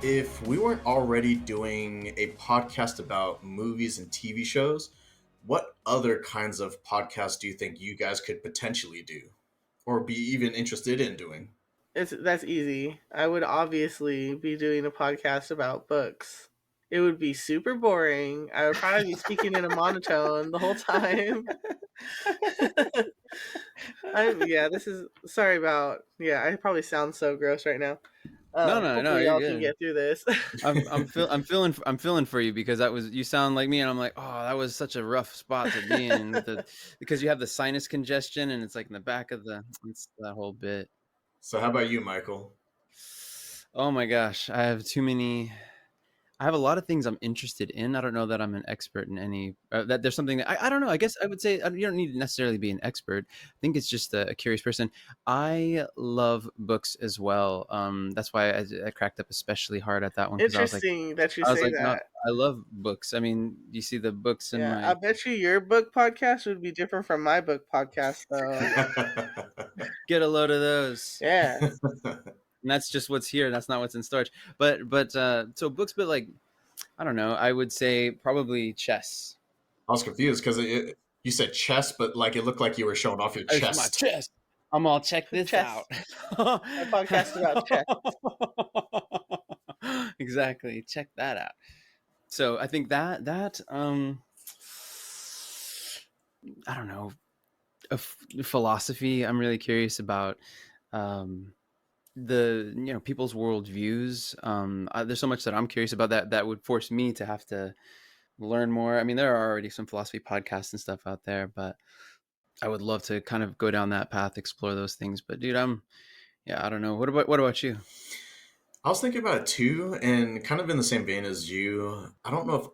If we weren't already doing a podcast about movies and TV shows, what other kinds of podcasts do you think you guys could potentially do or be even interested in doing? That's easy. I would obviously be doing a podcast about books. It would be super boring. I would probably be speaking in a monotone the whole time. This is sorry about I probably sound so gross right now. No, Hopefully you're y'all can good. get through this. I'm feeling for you because you sound like me, and I'm like, oh, that was such a rough spot to be in because you have the sinus congestion, and it's like in the back of it's that whole bit. So, how about you, Michael? Oh my gosh, I have a lot of things I'm interested in. I don't know that I'm an expert in any. That there's something that I don't know. I guess I would say you don't need to necessarily be an expert. I think it's just a curious person. I love books as well. That's why I cracked up especially hard at that one because Interesting that you I was say like, no, that. I love books. I mean, you see the books in Yeah, I my. bet you your book podcast would be different from my book podcast, though. Get a load of those. Yeah. And that's just what's here. That's not what's in storage. But so books, but like, I don't know. I would say probably chess. I was confused because you said chest, but like it looked like you were showing off your It's my chest. chest. I'm all check this Chess. out. A podcast about chess. Exactly. Check that out. So I think that I don't know, philosophy. I'm really curious about the people's worldviews. There's so much that I'm curious about that would force me to have to learn more. I mean, there are already some philosophy podcasts and stuff out there, but I would love to kind of go down that path, explore those things. But dude, I don't know. What about you? I was thinking about it too, and kind of in the same vein as you. I don't know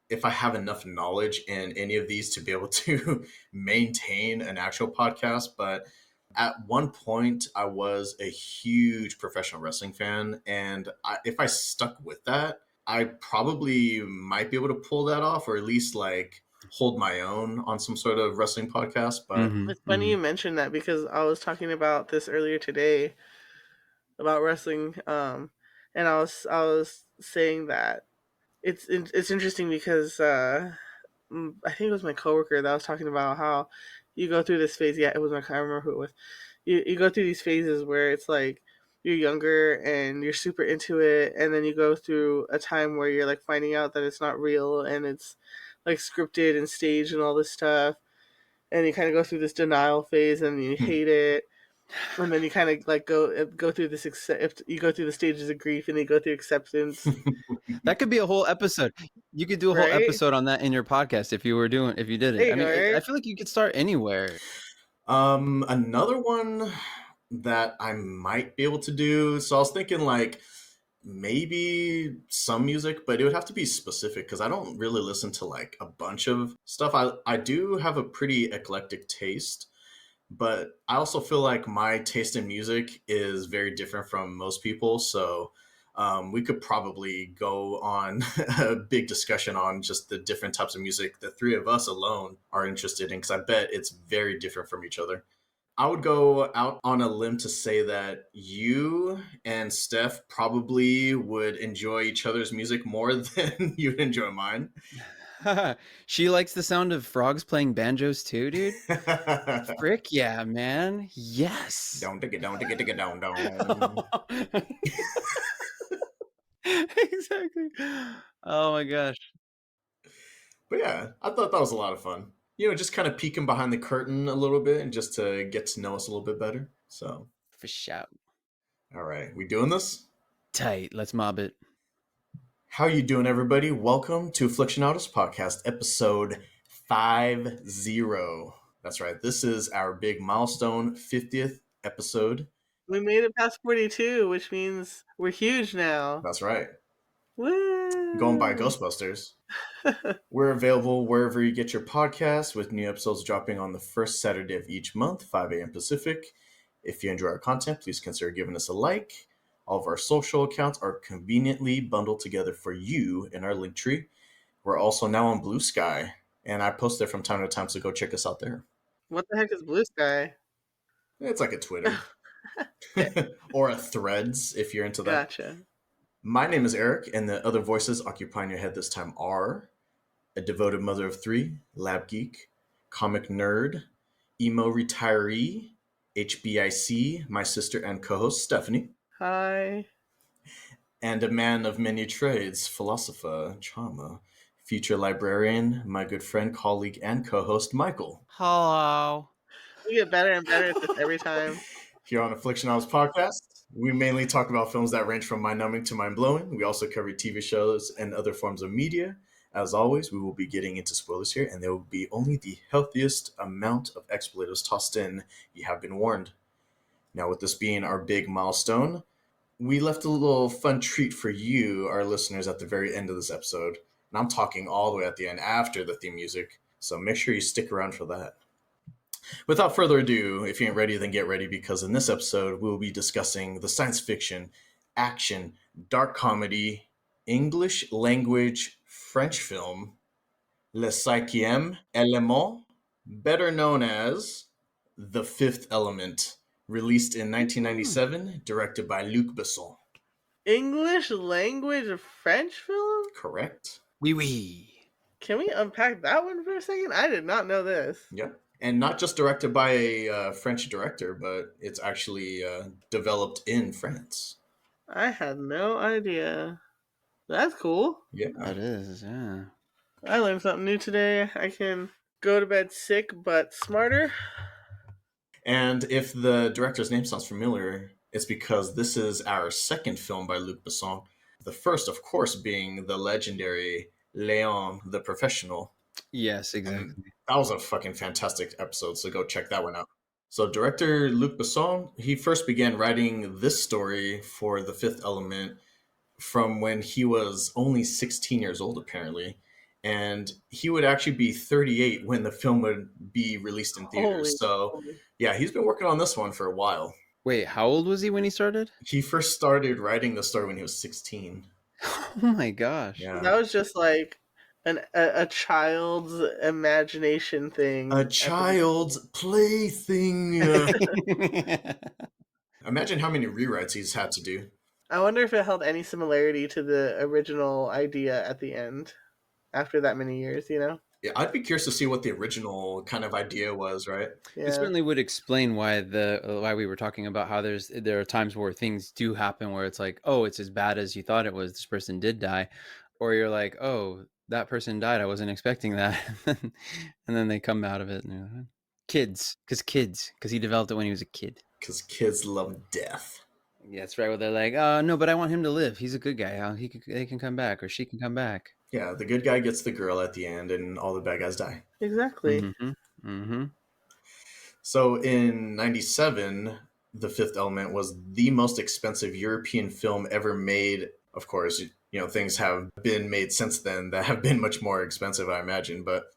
if I have enough knowledge in any of these to be able to maintain an actual podcast, but at one point I was a huge professional wrestling fan, and if I stuck with that, I probably might be able to pull that off, or at least like hold my own on some sort of wrestling podcast. But It's funny you mentioned that because I was talking about this earlier today about wrestling, and I was saying that it's interesting because I think it was my coworker that was talking about how you go through this phase. Yeah, it was I can't remember who it was. You go through these phases where it's like you're younger and you're super into it, and then you go through a time where you're like finding out that it's not real and it's like scripted and staged and all this stuff, and you kind of go through this denial phase and you hate it, and then you kind of like go through this you go through the stages of grief and you go through acceptance. That could be a whole episode. You could do a whole episode on that in your podcast if you did it. I mean, I feel like you could start anywhere. Another one that I might be able to do. So I was thinking like maybe some music, but it would have to be specific because I don't really listen to like a bunch of stuff. I do have a pretty eclectic taste, but I also feel like my taste in music is very different from most people. So we could probably go on a big discussion on just the different types of music the three of us alone are interested in, because I bet it's very different from each other. I would go out on a limb to say that you and Steph probably would enjoy each other's music more than you'd enjoy mine. She likes the sound of frogs playing banjos too, dude. Frick yeah, man. Yes. Don't dig it, don't. Exactly. Oh my gosh. But yeah, I thought that was a lot of fun. Just kind of peeking behind the curtain a little bit and just to get to know us a little bit better. So for sure. All right, we doing this? Tight. Let's mob it. How you doing, everybody? Welcome to Aflixionados podcast, episode 50. That's right. This is our big milestone 50th episode. We made it past 42, which means we're huge now. That's right. Woo! Going by Ghostbusters. We're available wherever you get your podcasts, with new episodes dropping on the first Saturday of each month, 5 a.m. Pacific. If you enjoy our content, please consider giving us a like. All of our social accounts are conveniently bundled together for you in our link tree. We're also now on Blue Sky, and I post there from time to time, so go check us out there. What the heck is Blue Sky? It's like a Twitter. Or a Threads, if you're into that. Gotcha. My name is Eric, and the other voices occupying your head this time are a devoted mother of three, lab geek, comic nerd, emo retiree, HBIC, my sister and co host Stephanie, Hi. and a man of many trades, philosopher, charmer, future librarian, my good friend, colleague, and co host Michael. Hello. We get better and better at this every time. Here on Aflixionados podcast, we mainly talk about films that range from mind-numbing to mind-blowing. We also cover TV shows and other forms of media. As always, we will be getting into spoilers here, and there will be only the healthiest amount of expletives tossed in. You have been warned. Now, with this being our big milestone, we left a little fun treat for you, our listeners, at the very end of this episode. And I'm talking all the way at the end after the theme music, so make sure you stick around for that. Without further ado, if you ain't ready, then get ready, because in this episode, we'll be discussing the science fiction, action, dark comedy, English language French film, Le Cinquième Élément, better known as The Fifth Element, released in 1997, directed by Luc Besson. English language French film? Correct? Wee wee. Can we unpack that one for a second? I did not know this. Yep. And not just directed by a French director, but it's actually developed in France. I had no idea. That's cool. Yeah. That is, yeah. I learned something new today. I can go to bed sick but smarter. And if the director's name sounds familiar, it's because this is our second film by Luc Besson. The first, of course, being the legendary Léon the Professional. Yes, And exactly. that was a fucking fantastic episode, so go check that one out. So director Luc Besson, he first began writing this story for The Fifth Element from when he was only 16 years old, apparently. And he would actually be 38 when the film would be released in theaters. Holy. Yeah, he's been working on this one for a while. Wait, how old was he when he started? He first started writing the story when he was 16. Oh my gosh. Yeah. That was just like a child's imagination thing. A child's plaything. Imagine how many rewrites he's had to do. I wonder if it held any similarity to the original idea at the end after that many years, you know? Yeah, I'd be curious to see what the original kind of idea was, right? Yeah. It certainly would explain why we were talking about how there are times where things do happen where it's like, oh, it's as bad as you thought it was. This person did die, or you're like, oh, that person died. I wasn't expecting that, and then they come out of it. And kids, because he developed it when he was a kid. Because kids love death. Yeah, that's right. Where they're like, no, but I want him to live. He's a good guy. They can come back, or she can come back. Yeah, the good guy gets the girl at the end, and all the bad guys die. Exactly. Mm-hmm. Mm-hmm. So in 97, The Fifth Element was the most expensive European film ever made. Of course, you know, things have been made since then that have been much more expensive, I imagine. But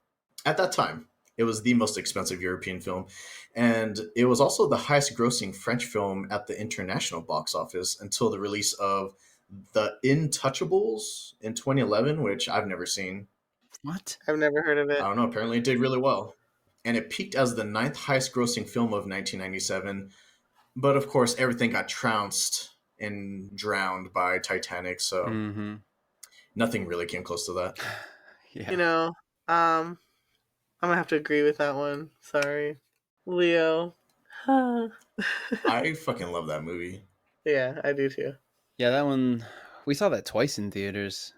at that time, it was the most expensive European film. And it was also the highest grossing French film at the international box office until the release of The Intouchables in 2011, which I've never seen. What? I've never heard of it. I don't know. Apparently, it did really well. And it peaked as the 9th highest grossing film of 1997. But of course, everything got trounced and drowned by Titanic. So Mm-hmm. nothing really came close to that. Yeah. You know, I'm gonna have to agree with that one. Sorry. Leo. I fucking love that movie. Yeah, I do too. Yeah, that one, we saw that twice in theaters.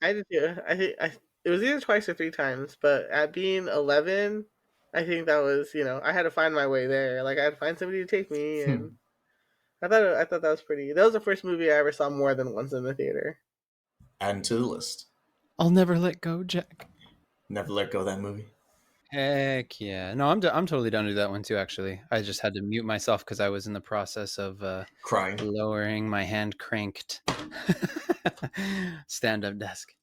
I did too. I think it was either twice or three times, but at being 11, I think that was, you know, I had to find my way there. Like I had to find somebody to take me, and I thought that was pretty. That was the first movie I ever saw more than once in the theater. Add to the list. I'll never let go, Jack. Never let go of that movie. Heck yeah. No, I'm totally down to do that one too, actually. I just had to mute myself because I was in the process of Crying. lowering my hand cranked stand-up desk.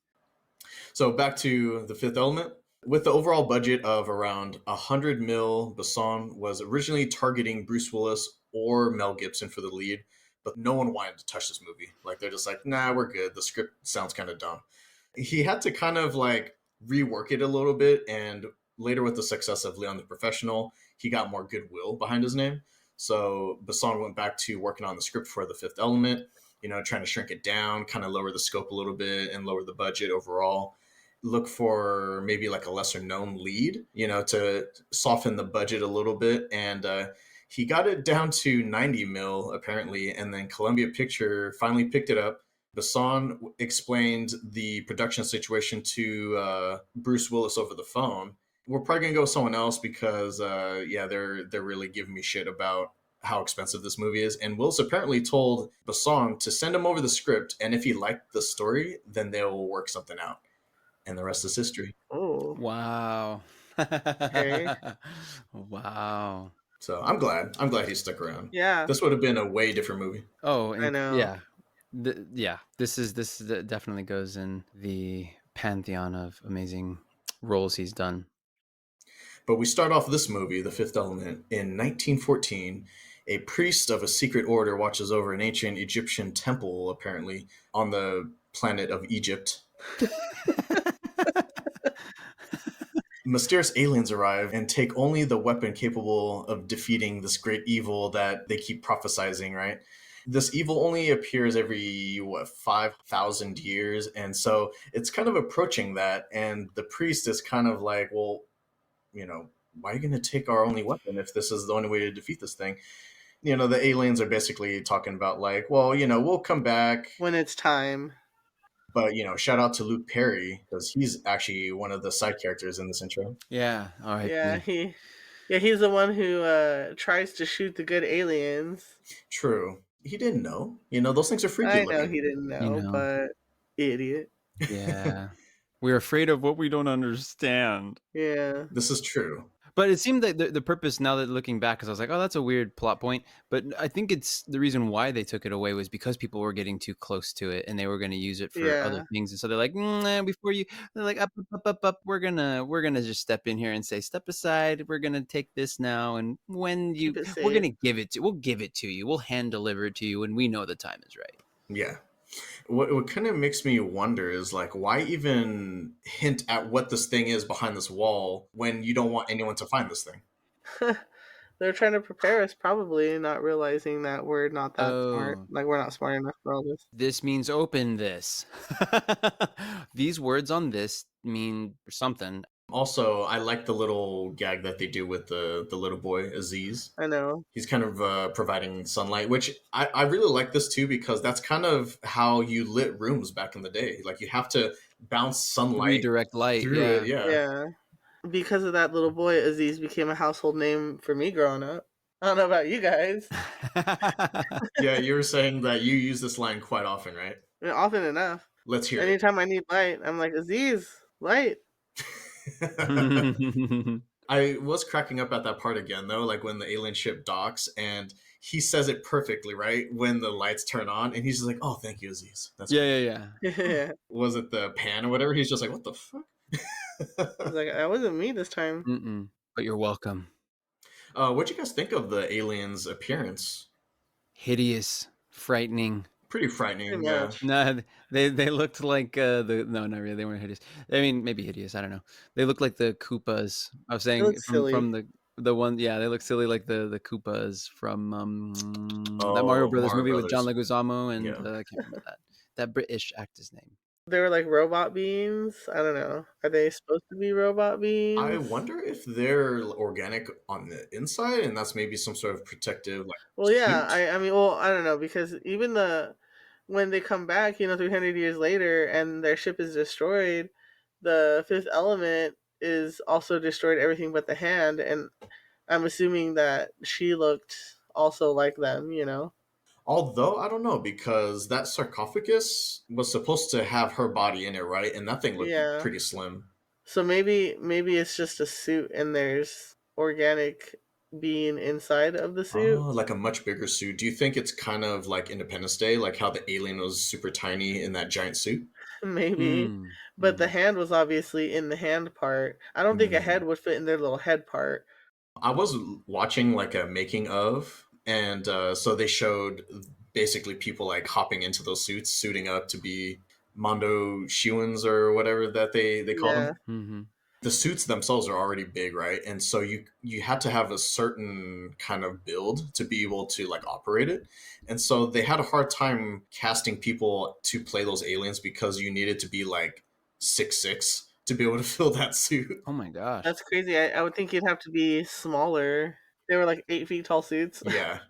So back to The Fifth Element. With the overall budget of around 100 mil, Besson was originally targeting Bruce Willis or Mel Gibson for the lead, but no one wanted to touch this movie. Like, they're just like, nah, we're good. The script sounds kind of dumb. He had to kind of like rework it a little bit, and later with the success of Leon the Professional, he got more goodwill behind his name. So Besson went back to working on the script for The Fifth Element, trying to shrink it down, kind of lower the scope a little bit and lower the budget overall. Look for maybe like a lesser known lead, to soften the budget a little bit. And he got it down to 90 mil apparently, and then Columbia Picture finally picked it up. Besson explained the production situation to Bruce Willis over the phone. We're probably gonna go with someone else because they're really giving me shit about how expensive this movie is. And Willis apparently told Besson to send him over the script, and if he liked the story, then they'll work something out. And the rest is history. Oh, Wow. okay. Wow. So I'm glad he stuck around. Yeah, This would have been a way different movie. Oh, I know. yeah. This definitely goes in the pantheon of amazing roles he's done. But we start off this movie, The Fifth Element, in 1914. A priest of a secret order watches over an ancient Egyptian temple, apparently, on the planet of Egypt. Mysterious aliens arrive and take only the weapon capable of defeating this great evil that they keep prophesizing, right? This evil only appears every 5,000 years, and so it's kind of approaching that. And the priest is kind of like, well, why are you going to take our only weapon if this is the only way to defeat this thing? The aliens are basically talking about like, well, we'll come back when it's time. But shout out to Luke Perry because he's actually one of the side characters in this intro. Yeah. All right. Yeah, he's the one who tries to shoot the good aliens. True. He didn't know. Those things are freaky I know looking. he didn't know, but idiot. Yeah. We're afraid of what we don't understand. Yeah. This is true. But it seemed that the purpose, now that looking back, because I was like, oh, that's a weird plot point. But I think it's the reason why they took it away was because people were getting too close to it and they were going to use it for other things. And so they're like, they're like, up, we're gonna just step in here and say, step aside. We're gonna take this now, and we're gonna we'll give it to you. We'll hand deliver it to you when we know the time is right. Yeah. What kind of makes me wonder is like, why even hint at what this thing is behind this wall when you don't want anyone to find this thing? They're trying to prepare us, probably not realizing that we're not that smart. Like, we're not smart enough for all this. This means open this. These words on this mean something. Also, I like the little gag that they do with the little boy, Aziz. I know. He's kind of providing sunlight, which I really like this too, because that's kind of how you lit rooms back in the day. Like, you have to bounce sunlight. Redirect light. Through it, yeah. Because of that little boy, Aziz became a household name for me growing up. I don't know about you guys. Yeah, you were saying that you use this line quite often, right? Often enough. Let's hear Anytime I need light, I'm like, Aziz, light. I was cracking up at that part again, though, like when the alien ship docks and he says it perfectly, right? When the lights turn on, and he's just like, oh, thank you, Aziz. That's yeah. Was it the pan or whatever? He's just like, what the fuck? I was like, that wasn't me this time. But you're welcome. What'd you guys think of the aliens' appearance? Hideous, frightening. Pretty frightening, Pretty yeah. much. No, they looked like no, not really. They weren't hideous. I mean, maybe hideous. I don't know. They looked like the Koopas. I was saying from the one. Yeah, they look silly like the Koopas from that Mario Brothers movie with John Leguizamo and I can't remember that British actor's name. They were like robot beings. I don't know. Are they supposed to be robot beings? I wonder if they're organic on the inside, and that's maybe some sort of protective, like. Well, yeah. I mean, I don't know, because even when they come back, 300 years later, and their ship is destroyed, the Fifth Element is also destroyed everything but the hand, and I'm assuming that she looked also like them, Although, I don't know, because that sarcophagus was supposed to have her body in it, right? And that thing looked pretty slim. So maybe it's just a suit and there's organic being inside of the suit. Oh, like a much bigger suit. Do you think it's kind of like Independence Day, like how the alien was super tiny in that giant suit? Maybe. But the hand was obviously in the hand part. I don't think a head would fit in their little head part. I was watching like a making of, and so they showed basically people like hopping into those suits, suiting up to be Mondoshawans or whatever that they call them. the suits themselves are already big, right? And so you had to have a certain kind of build to be able to like operate it. And so they had a hard time casting people to play those aliens because you needed to be like 6'6" to be able to fill that suit. Oh my gosh. That's crazy. I would think you'd have to be smaller. They were like 8 feet tall suits. Yeah.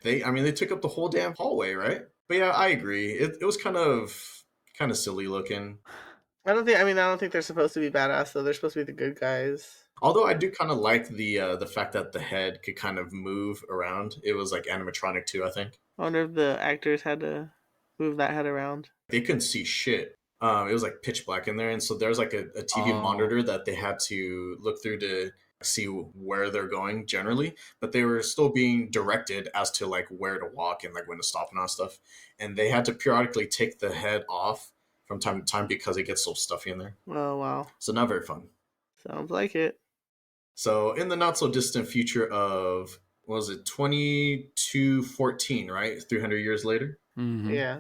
They took up the whole damn hallway, right? But yeah, I agree. It was kind of silly looking. I don't think they're supposed to be badass though. They're supposed to be the good guys. Although I do kind of like the fact that the head could kind of move around. It was like animatronic too, I think. I wonder if the actors had to move that head around. They couldn't see shit. It was like pitch black in there, and so there's like a TV monitor that they had to look through to see where they're going generally, but they were still being directed as to like where to walk and like when to stop and all that stuff. And they had to periodically take the head off from time to time because it gets so stuffy in there. Oh wow. So not very fun. Sounds like it. So in the not so distant future of what was it, 2214, right? 300 years later? Mm-hmm. Yeah.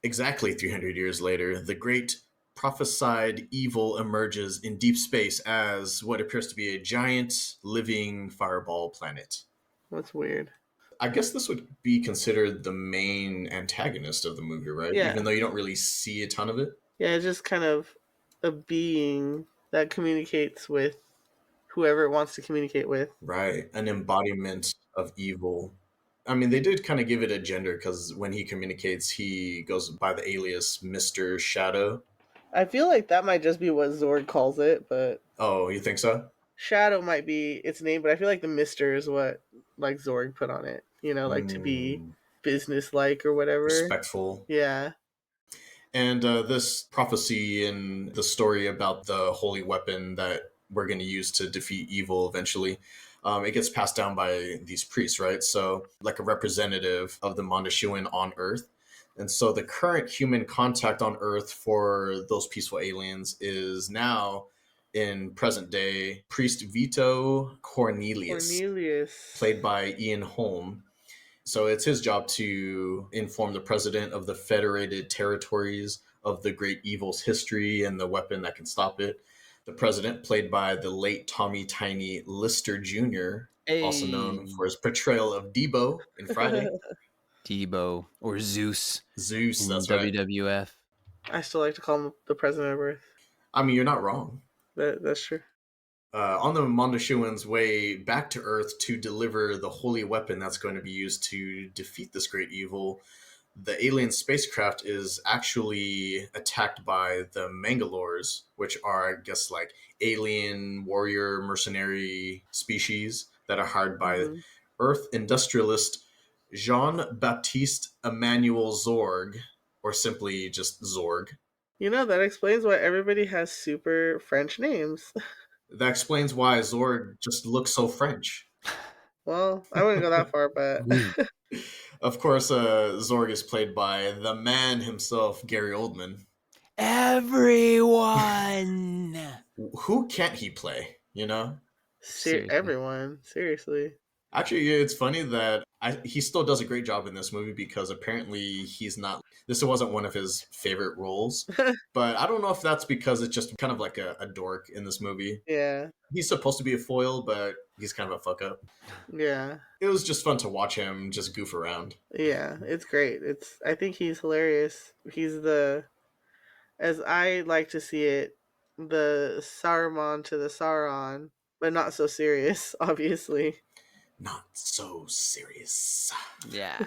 Exactly 300 years later, the great prophesied evil emerges in deep space as what appears to be a giant living fireball planet. That's weird. I guess this would be considered the main antagonist of the movie, right? Yeah. Even though you don't really see a ton of it. Yeah, it's just kind of a being that communicates with whoever it wants to communicate with. Right. An embodiment of evil. I mean, they did kind of give it a gender because when he communicates, he goes by the alias Mr. Shadow. I feel like that might just be what Zorg calls it, but Oh, you think so? Shadow might be its name, but I feel like the Mister is what like Zorg put on it. You know, like to be business-like or whatever. Respectful. Yeah. And this prophecy and the story about the holy weapon that we're going to use to defeat evil eventually, it gets passed down by these priests, right? So like a representative of the Mondoshawan on Earth. And so the current human contact on Earth for those peaceful aliens is now, in present day, Priest Vito Cornelius, played by Ian Holm. So it's his job to inform the president of the Federated Territories of the great evil's history and the weapon that can stop it. The president, played by the late Tommy Tiny Lister Jr., also known for his portrayal of Debo in Friday. Debo or Zeus. Zeus, in that's right. WWF. I still like to call him the president of Earth. I mean, you're not wrong. That's true. On the Mondoshawan's way back to Earth to deliver the holy weapon that's going to be used to defeat this great evil, the alien spacecraft is actually attacked by the Mangalores, which are, I guess, like alien warrior mercenary species that are hired by Earth industrialist Jean-Baptiste Emmanuel Zorg, or simply just Zorg. You know, that explains why everybody has super French names. That explains why Zorg just looks so French. Well, I wouldn't go that far, but... Of course, Zorg is played by the man himself, Gary Oldman. Everyone! Who can't he play, you know? Everyone, seriously. Actually, it's funny that he still does a great job in this movie because apparently this wasn't one of his favorite roles. But I don't know if that's because it's just kind of like a dork in this movie. Yeah. He's supposed to be a foil, but he's kind of a fuck up. Yeah. It was just fun to watch him just goof around. Yeah, it's great. I think he's hilarious. He's as I like to see it, the Saruman to the Sauron, but not so serious, obviously. Not so serious. Yeah.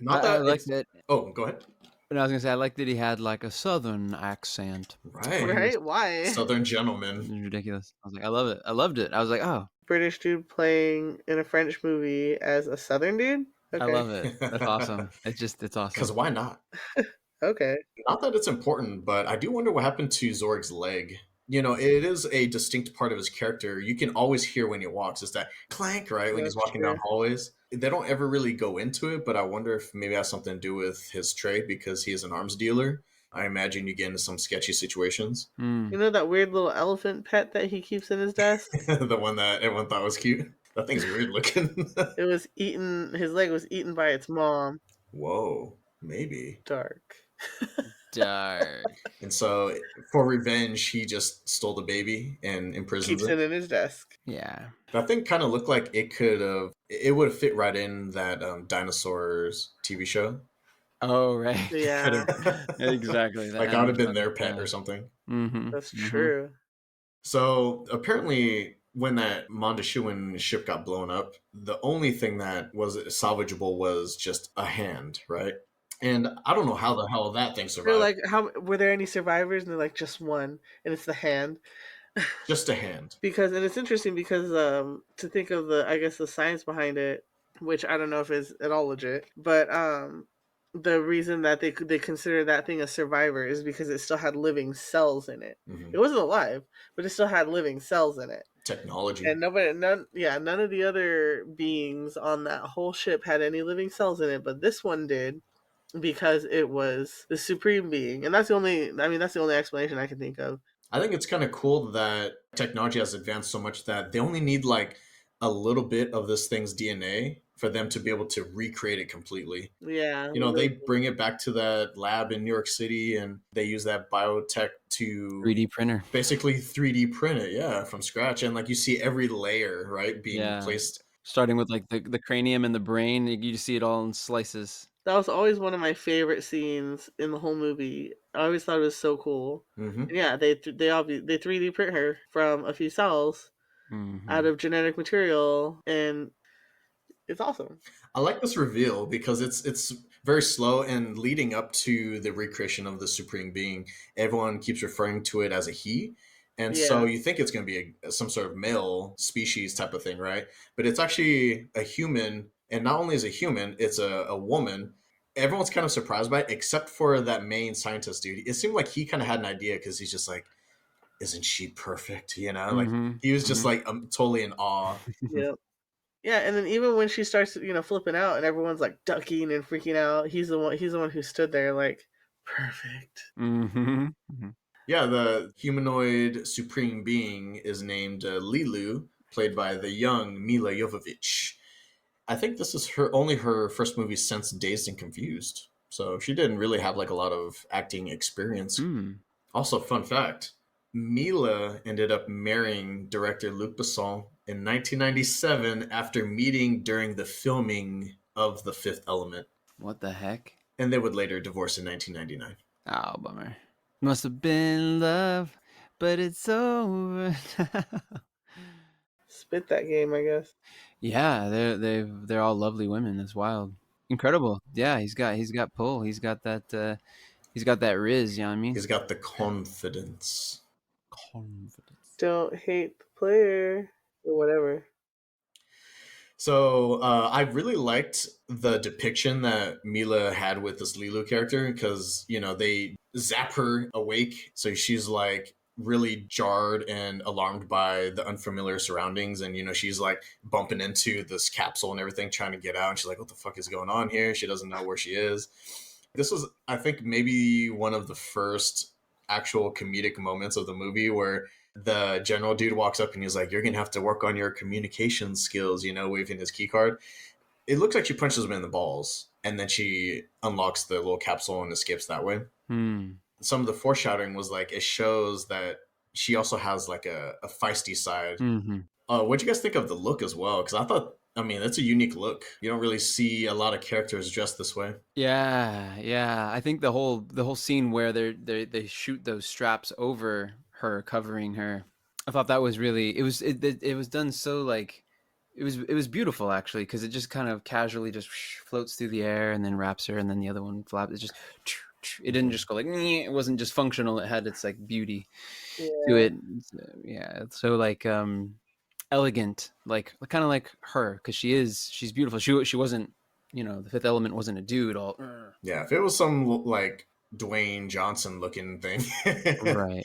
Not that I like that. Oh, go ahead. But I was gonna say I like that he had like a southern accent. Right? Why? Southern gentleman. It's ridiculous. I was like, I love it. I loved it. I was like, oh. British dude playing in a French movie as a Southern dude? Okay. I love it. That's awesome. It's awesome. Because why not? Okay. Not that it's important, but I do wonder what happened to Zorg's leg. You know, it is a distinct part of his character. You can always hear when he walks. It's that clank, right? When he's walking down hallways. They don't ever really go into it, but I wonder if maybe it has something to do with his trade because he is an arms dealer. I imagine you get into some sketchy situations. You know that weird little elephant pet that he keeps in his desk? The one that everyone thought was cute? That thing's weird looking. His leg was eaten by its mom. Whoa, maybe. Dark. Dark. And so, for revenge, he just stole the baby and imprisons Keeps it. it in his desk. Yeah. That thing kind of looked like it would have fit right in that Dinosaurs TV show. Oh, right. Yeah. Could have. Exactly. The Like, I would have been their animatronic. pet Yeah. or something. Mm-hmm. That's Mm-hmm. true. So apparently, when that Mondoshawan ship got blown up, the only thing that was salvageable was just a hand, right? And I don't know how the hell that thing They're survived. like, how were there any survivors? And they're like, just one, and it's the hand. Just a hand. Because, and it's interesting because to think of the, I guess, the science behind it, which I don't know if is at all legit, but the reason that they consider that thing a survivor is because it still had living cells in it. Mm-hmm. It wasn't alive, but it still had living cells in it. Technology. And none of the other beings on that whole ship had any living cells in it, but this one did because it was the supreme being, and that's the only explanation I can think of. I think it's kind of cool that technology has advanced so much that they only need like a little bit of this thing's DNA for them to be able to recreate it completely. Yeah, You know, they bring it back to that lab in New York City and they use that biotech to 3D printer. basically 3D print it, yeah, from scratch. And like you see every layer, right, being Yeah. placed. Starting with like the cranium and the brain, you just see it all in slices. that was always one of my favorite scenes in the whole movie. I always thought it was so cool. Mm-hmm. And yeah, they 3D print her from a few cells Mm-hmm. out of genetic material, and it's awesome. I like this reveal because it's very slow and leading up to the recreation of the supreme being. Everyone keeps referring to it as a he, and so Yeah. you think it's going to be some sort of male species type of thing, right? But it's actually a human, and not only is it human, it's a woman. Everyone's kind of surprised by it, except for that main scientist dude. It seemed like he kind of had an idea because he's just like, "Isn't she perfect?" You know, like Mm-hmm. he was just Mm-hmm. like totally in awe. Yep. Yeah, and then even when she starts, flipping out and everyone's like ducking and freaking out, he's the one who stood there like perfect. Mm-hmm. Mm-hmm. Yeah, the humanoid supreme being is named Leeloo, played by the young Mila Jovovich. I think this is her first movie since Dazed and Confused, so she didn't really have like a lot of acting experience. Mm. Also, fun fact: Mila ended up marrying director Luc Besson in 1997 after meeting during the filming of The Fifth Element, What the heck? and they would later divorce in 1999. Oh, bummer. Must have been love, but it's over. Spit that game, I guess. Yeah, they're all lovely women. That's wild. Incredible. Yeah, he's got pull. He's got that riz, you know what I mean? He's got the confidence. Confidence. Don't hate the player or whatever. So I really liked the depiction that Mila had with this Leeloo character because they zap her awake, so she's like really jarred and alarmed by the unfamiliar surroundings, and she's like bumping into this capsule and everything, trying to get out, and she's like, "What the fuck is going on here?" She doesn't know where she is. This was, I think, maybe one of the first actual comedic moments of the movie where the general dude walks up and he's like, "You're gonna have to work on your communication skills," waving his key card. It looks like she punches him in the balls and then she unlocks the little capsule and escapes that way. Hmm. Some of the foreshadowing was like, it shows that she also has like a feisty side. Mm-hmm. What'd you guys think of the look as well? Because I thought, it's a unique look. You don't really see a lot of characters dressed this way. Yeah. I think the whole scene where they shoot those straps over her, covering her. I thought that was really it was done so like it was beautiful actually because it just kind of casually just floats through the air and then wraps her and then the other one flaps. It just it didn't just go like it wasn't just functional. It had its like beauty to it. Yeah, so like elegant, like kind of like her because she's beautiful. She wasn't the Fifth Element wasn't a dude all. Yeah, if it was some like Dwayne Johnson looking thing,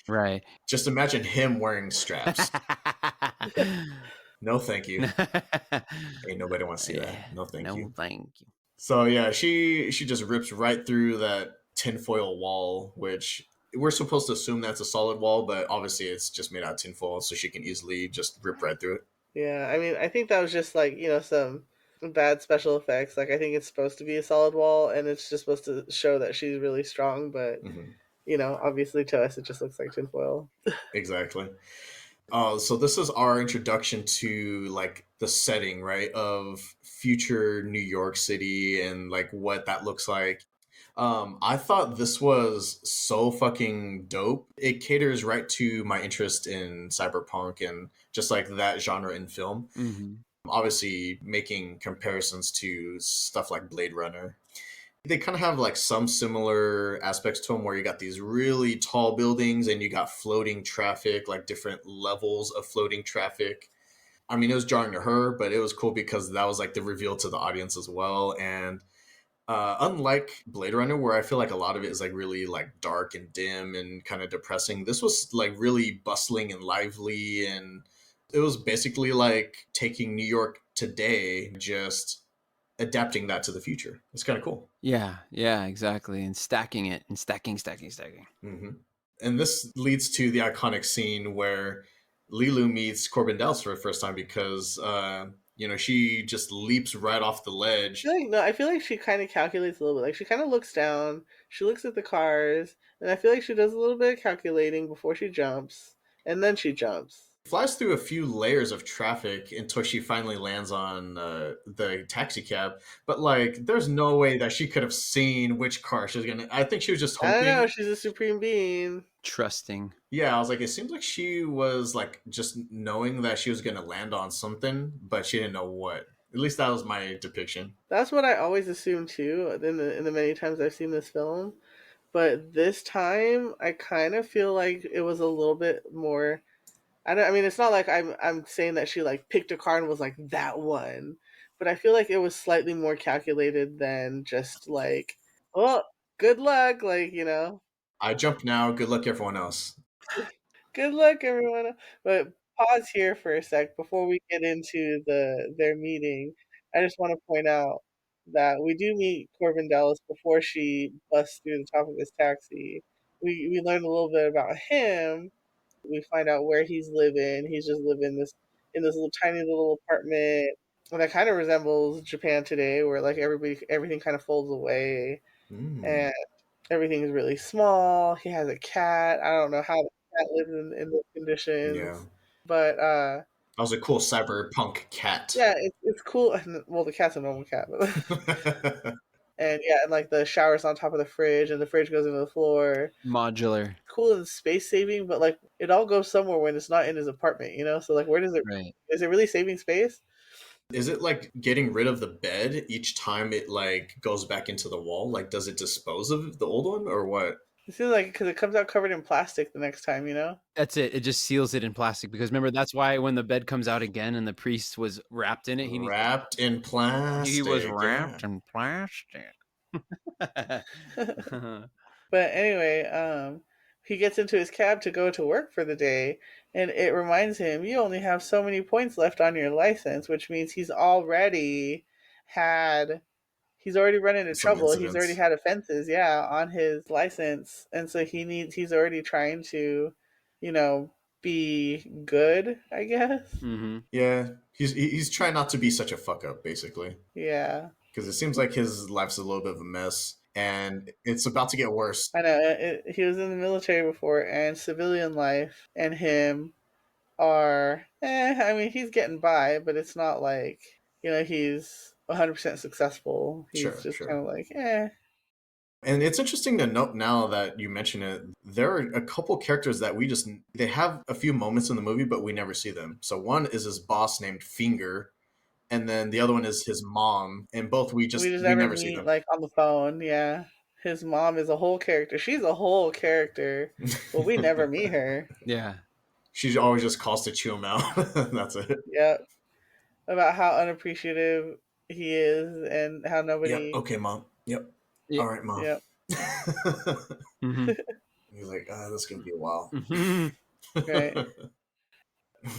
Right. just imagine him wearing straps. No, thank you. Ain't nobody want to see that. No, thank you. Thank you. So yeah, she just rips right through that tinfoil wall, which we're supposed to assume that's a solid wall, but obviously it's just made out of tinfoil, so she can easily just rip right through it. Yeah, I mean, I think that was just like some bad special effects. Like I think it's supposed to be a solid wall, and it's just supposed to show that she's really strong. But Mhm. obviously to us it just looks like tinfoil. Exactly. So this is our introduction to like the setting, right, of future New York City and like what that looks like. I thought this was so fucking dope. It caters right to my interest in cyberpunk and just like that genre in film. Mm-hmm. Obviously, making comparisons to stuff like Blade Runner. They kind of have like some similar aspects to them where you got these really tall buildings and you got floating traffic, like different levels of floating traffic. I mean, it was jarring to her, but it was cool because that was like the reveal to the audience as well. And unlike Blade Runner, where I feel like a lot of it is like really like dark and dim and kind of depressing, this was like really bustling and lively, and it was basically like taking New York today, just adapting that to the future. It's kind of cool. Yeah, yeah, exactly. And stacking it and stacking. Hmm. And this leads to the iconic scene where Leeloo meets Korben Dallas for the first time because, she just leaps right off the ledge. I feel like she kind of calculates a little bit. Like she kind of looks down, she looks at the cars, and I feel like she does a little bit of calculating before she jumps, and then she jumps. Flies through a few layers of traffic until she finally lands on the taxi cab. But like, there's no way that she could have seen which car she was gonna. I think she was just I don't know. hoping. She's a supreme being. Trusting. Yeah, I was like, it seems like she was like just knowing that she was gonna land on something, but she didn't know what. At least that was my depiction. That's what I always assume too. In the many times I've seen this film, but this time I kind of feel like it was a little bit more. I mean, it's not like I'm saying that she like picked a car and was like that one, but I feel like it was slightly more calculated than just like, oh, good luck, like I jump now. Good luck, everyone else. good luck, everyone. But pause here for a sec before we get into their meeting. I just want to point out that we do meet Corbin Dallas before she busts through the top of his taxi. We learn a little bit about him. We find out where he's living. He's just living in this little tiny little apartment, and that kind of resembles Japan today, where like everything kind of folds away Mm, and everything is really small. He has a cat. I don't know how the cat lives in those yeah, conditions, but that was a cool cyberpunk cat. yeah, it's cool. Well, the cat's a normal cat, but and yeah, and like the shower's on top of the fridge, and the fridge goes into the floor. Modular. Cool and space saving, but like it all goes somewhere when it's not in his apartment, you know? So like where does it Right. is it really saving space? Is it like getting rid of the bed each time it like goes back into the wall? Like, does it dispose of the old one or what? It seems like because it comes out covered in plastic the next time, you know? That's it. It just seals it in plastic because remember that's why when the bed comes out again and the priest was wrapped in it, Wrapped in he was plastic. Yeah. wrapped in plastic. But anyway, he gets into his cab to go to work for the day, and it reminds him, you only have so many points left on your license, which means had he's already run into Some trouble. He's already incidents. had offenses, yeah, on his license, and so he's already trying to, you know, be good, I guess. Mm-hmm. Yeah, he's trying not to be such a fuck up, basically, Yeah, because it seems like his life's a little bit of a mess, and it's about to get worse. I know. He was in the military before, and civilian life and him are, I mean, he's getting by, but it's not like, he's 100% successful. He's Sure, just kind sure. of like, eh. And it's interesting to note now that you mention it, there are a couple characters that they have a few moments in the movie, but we never see them. So one is his boss named Finger, and then the other one is his mom, and both We just we never never see meet, them. like, on the phone, yeah. His mom is a whole character. She's a whole character, but we never meet her. Yeah. She always just calls to chew him out. That's it. Yep. About how unappreciative he is and how Yep. nobody, Okay, mom. Yep. Yeah. All right, mom. yep. Mm-hmm. He's like, this is gonna be a while. Mm-hmm. Right.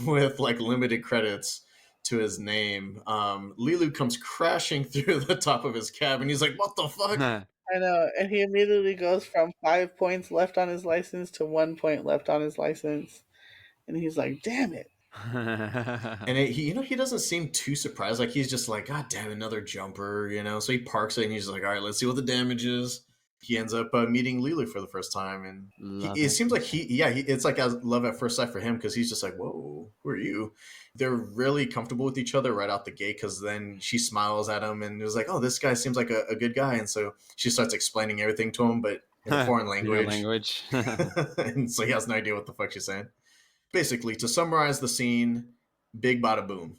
With like limited credits to his name, Leeloo comes crashing through the top of his cab, and he's like, "What the fuck?" I know. And he immediately goes from 5 points left on his license to 1 point left on his license. And he's like, damn it. And he doesn't seem too surprised. Like he's just like, God damn, another jumper. So he parks it and he's like, all right, let's see what the damage is. He ends up meeting Leeloo for the first time, and Love it at seems like first sight. it's like a love at first sight for him because he's just like, whoa, who are you? They're really comfortable with each other right out the gate because then she smiles at him and is like, oh, this guy seems like a good guy, and so she starts explaining everything to him, but in a foreign In her language, language. and so he has no idea what the fuck she's saying. Basically, to summarize the scene, big bada boom.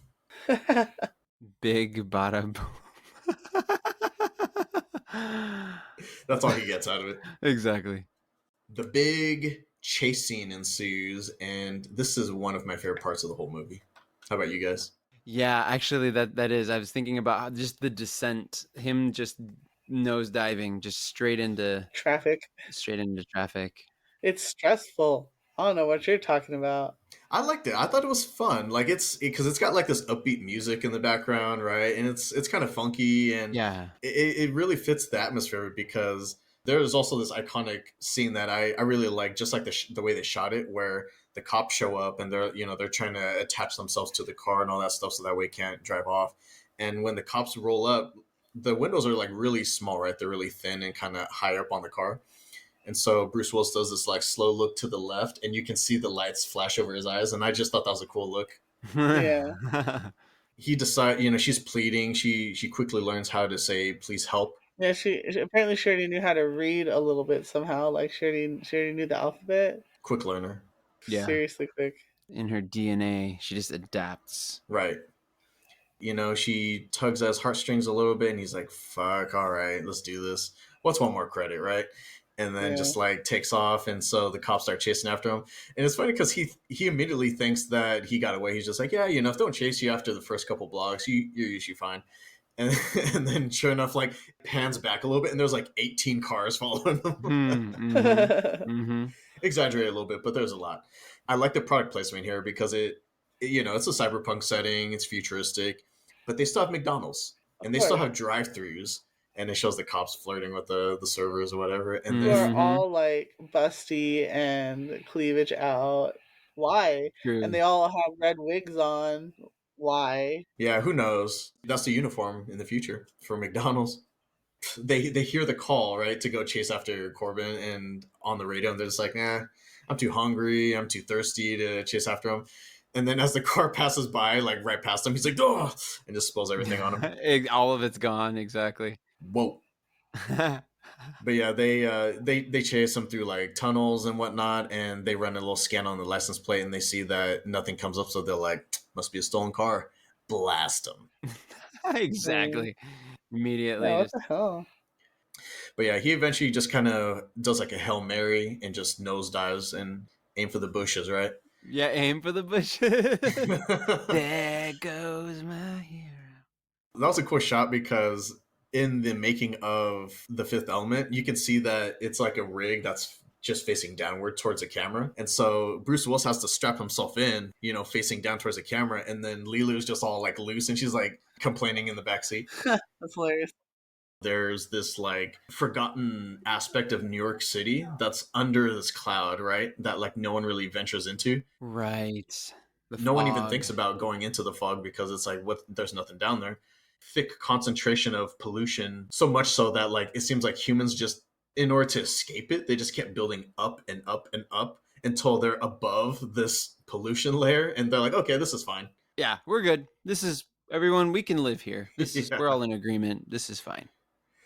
Big bada boom. That's all he gets out of it. Exactly. The big chase scene ensues, and this is one of my favorite parts of the whole movie. How about you guys? Yeah, actually, that is. I was thinking about just the descent, him just nose diving, just Traffic. straight into traffic. It's stressful. I don't know what you're talking about. I liked it. I thought it was fun. Like because it's got like this upbeat music in the background, right? And it's kind of funky, and Yeah. it really fits the atmosphere because there's also this iconic scene that I really like, just like the way they shot it, where the cops show up and they're trying to attach themselves to the car and all that stuff so that way it can't drive off. And when the cops roll up, the windows are like really small, right? They're really thin and kind of high up on the car. And so Bruce Willis does this like slow look to the left, and you can see the lights flash over his eyes. And I just thought that was a cool look. Yeah. He decides, she's pleading. She quickly learns how to say, "Please help." Yeah, apparently she already knew how to read a little bit somehow. Like she already knew the alphabet. Quick learner, Yeah. Seriously quick. In her DNA, she just adapts. right? She tugs at his heartstrings a little bit, and he's like, "Fuck, all right, let's do this. What's one more credit, right?" And then Yeah. just like takes off, and so the cops start chasing after him. And it's funny because he immediately thinks that he got away. He's just like, "Yeah, if they don't chase you after the first couple blocks, you're usually fine." And and then sure enough, like pans back a little bit, and there's like 18 cars following him. Mm-hmm. Exaggerate a little bit, but there's a lot. I like the product placement here because it's a cyberpunk setting, it's futuristic, but they still have McDonald's Of and they still course. have drive-throughs, and it shows the cops flirting with the servers or whatever, and Who are then all like busty and cleavage out. Why? And True. they all have red wigs on. Why? yeah, who knows? That's the uniform in the future for McDonald's. They hear the call right to go chase after Korben, and on the radio, and they're just like, "Nah, I'm too hungry, I'm too thirsty to chase after him." And then as the car passes by, like right past him, he's like, "Oh!" and just spills everything on him. All of it's gone. Exactly. Whoa! But yeah, they chase him through like tunnels and whatnot, and they run a little scan on the license plate, and they see that nothing comes up, so they're like, "Must be a stolen car." Blast him. Exactly. Yeah, Immediately, what just the hell? But yeah, he eventually just kind of does like a Hail Mary and just nosedives and aim for the bushes, right? yeah, aim for the bushes. There goes my hero. That was a cool shot because in the making of The Fifth Element, you can see that it's like a rig that's just facing downward towards the camera. And so Bruce Willis has to strap himself in, facing down towards the camera. And then Leeloo's just all like loose and she's like complaining in the backseat. That's hilarious. There's this like forgotten aspect of New York City that's under this cloud, right? That like no one really ventures into. Right. The No one even fog. thinks about going into the fog because it's like there's nothing down there. Thick concentration of pollution, so much so that like it seems like humans just, in order to escape it, they just kept building up and up and up until they're above this pollution layer, and they're like, okay, this is fine. Yeah, we're good. This is everyone. We can live here. We're Yeah. all in agreement. This is fine.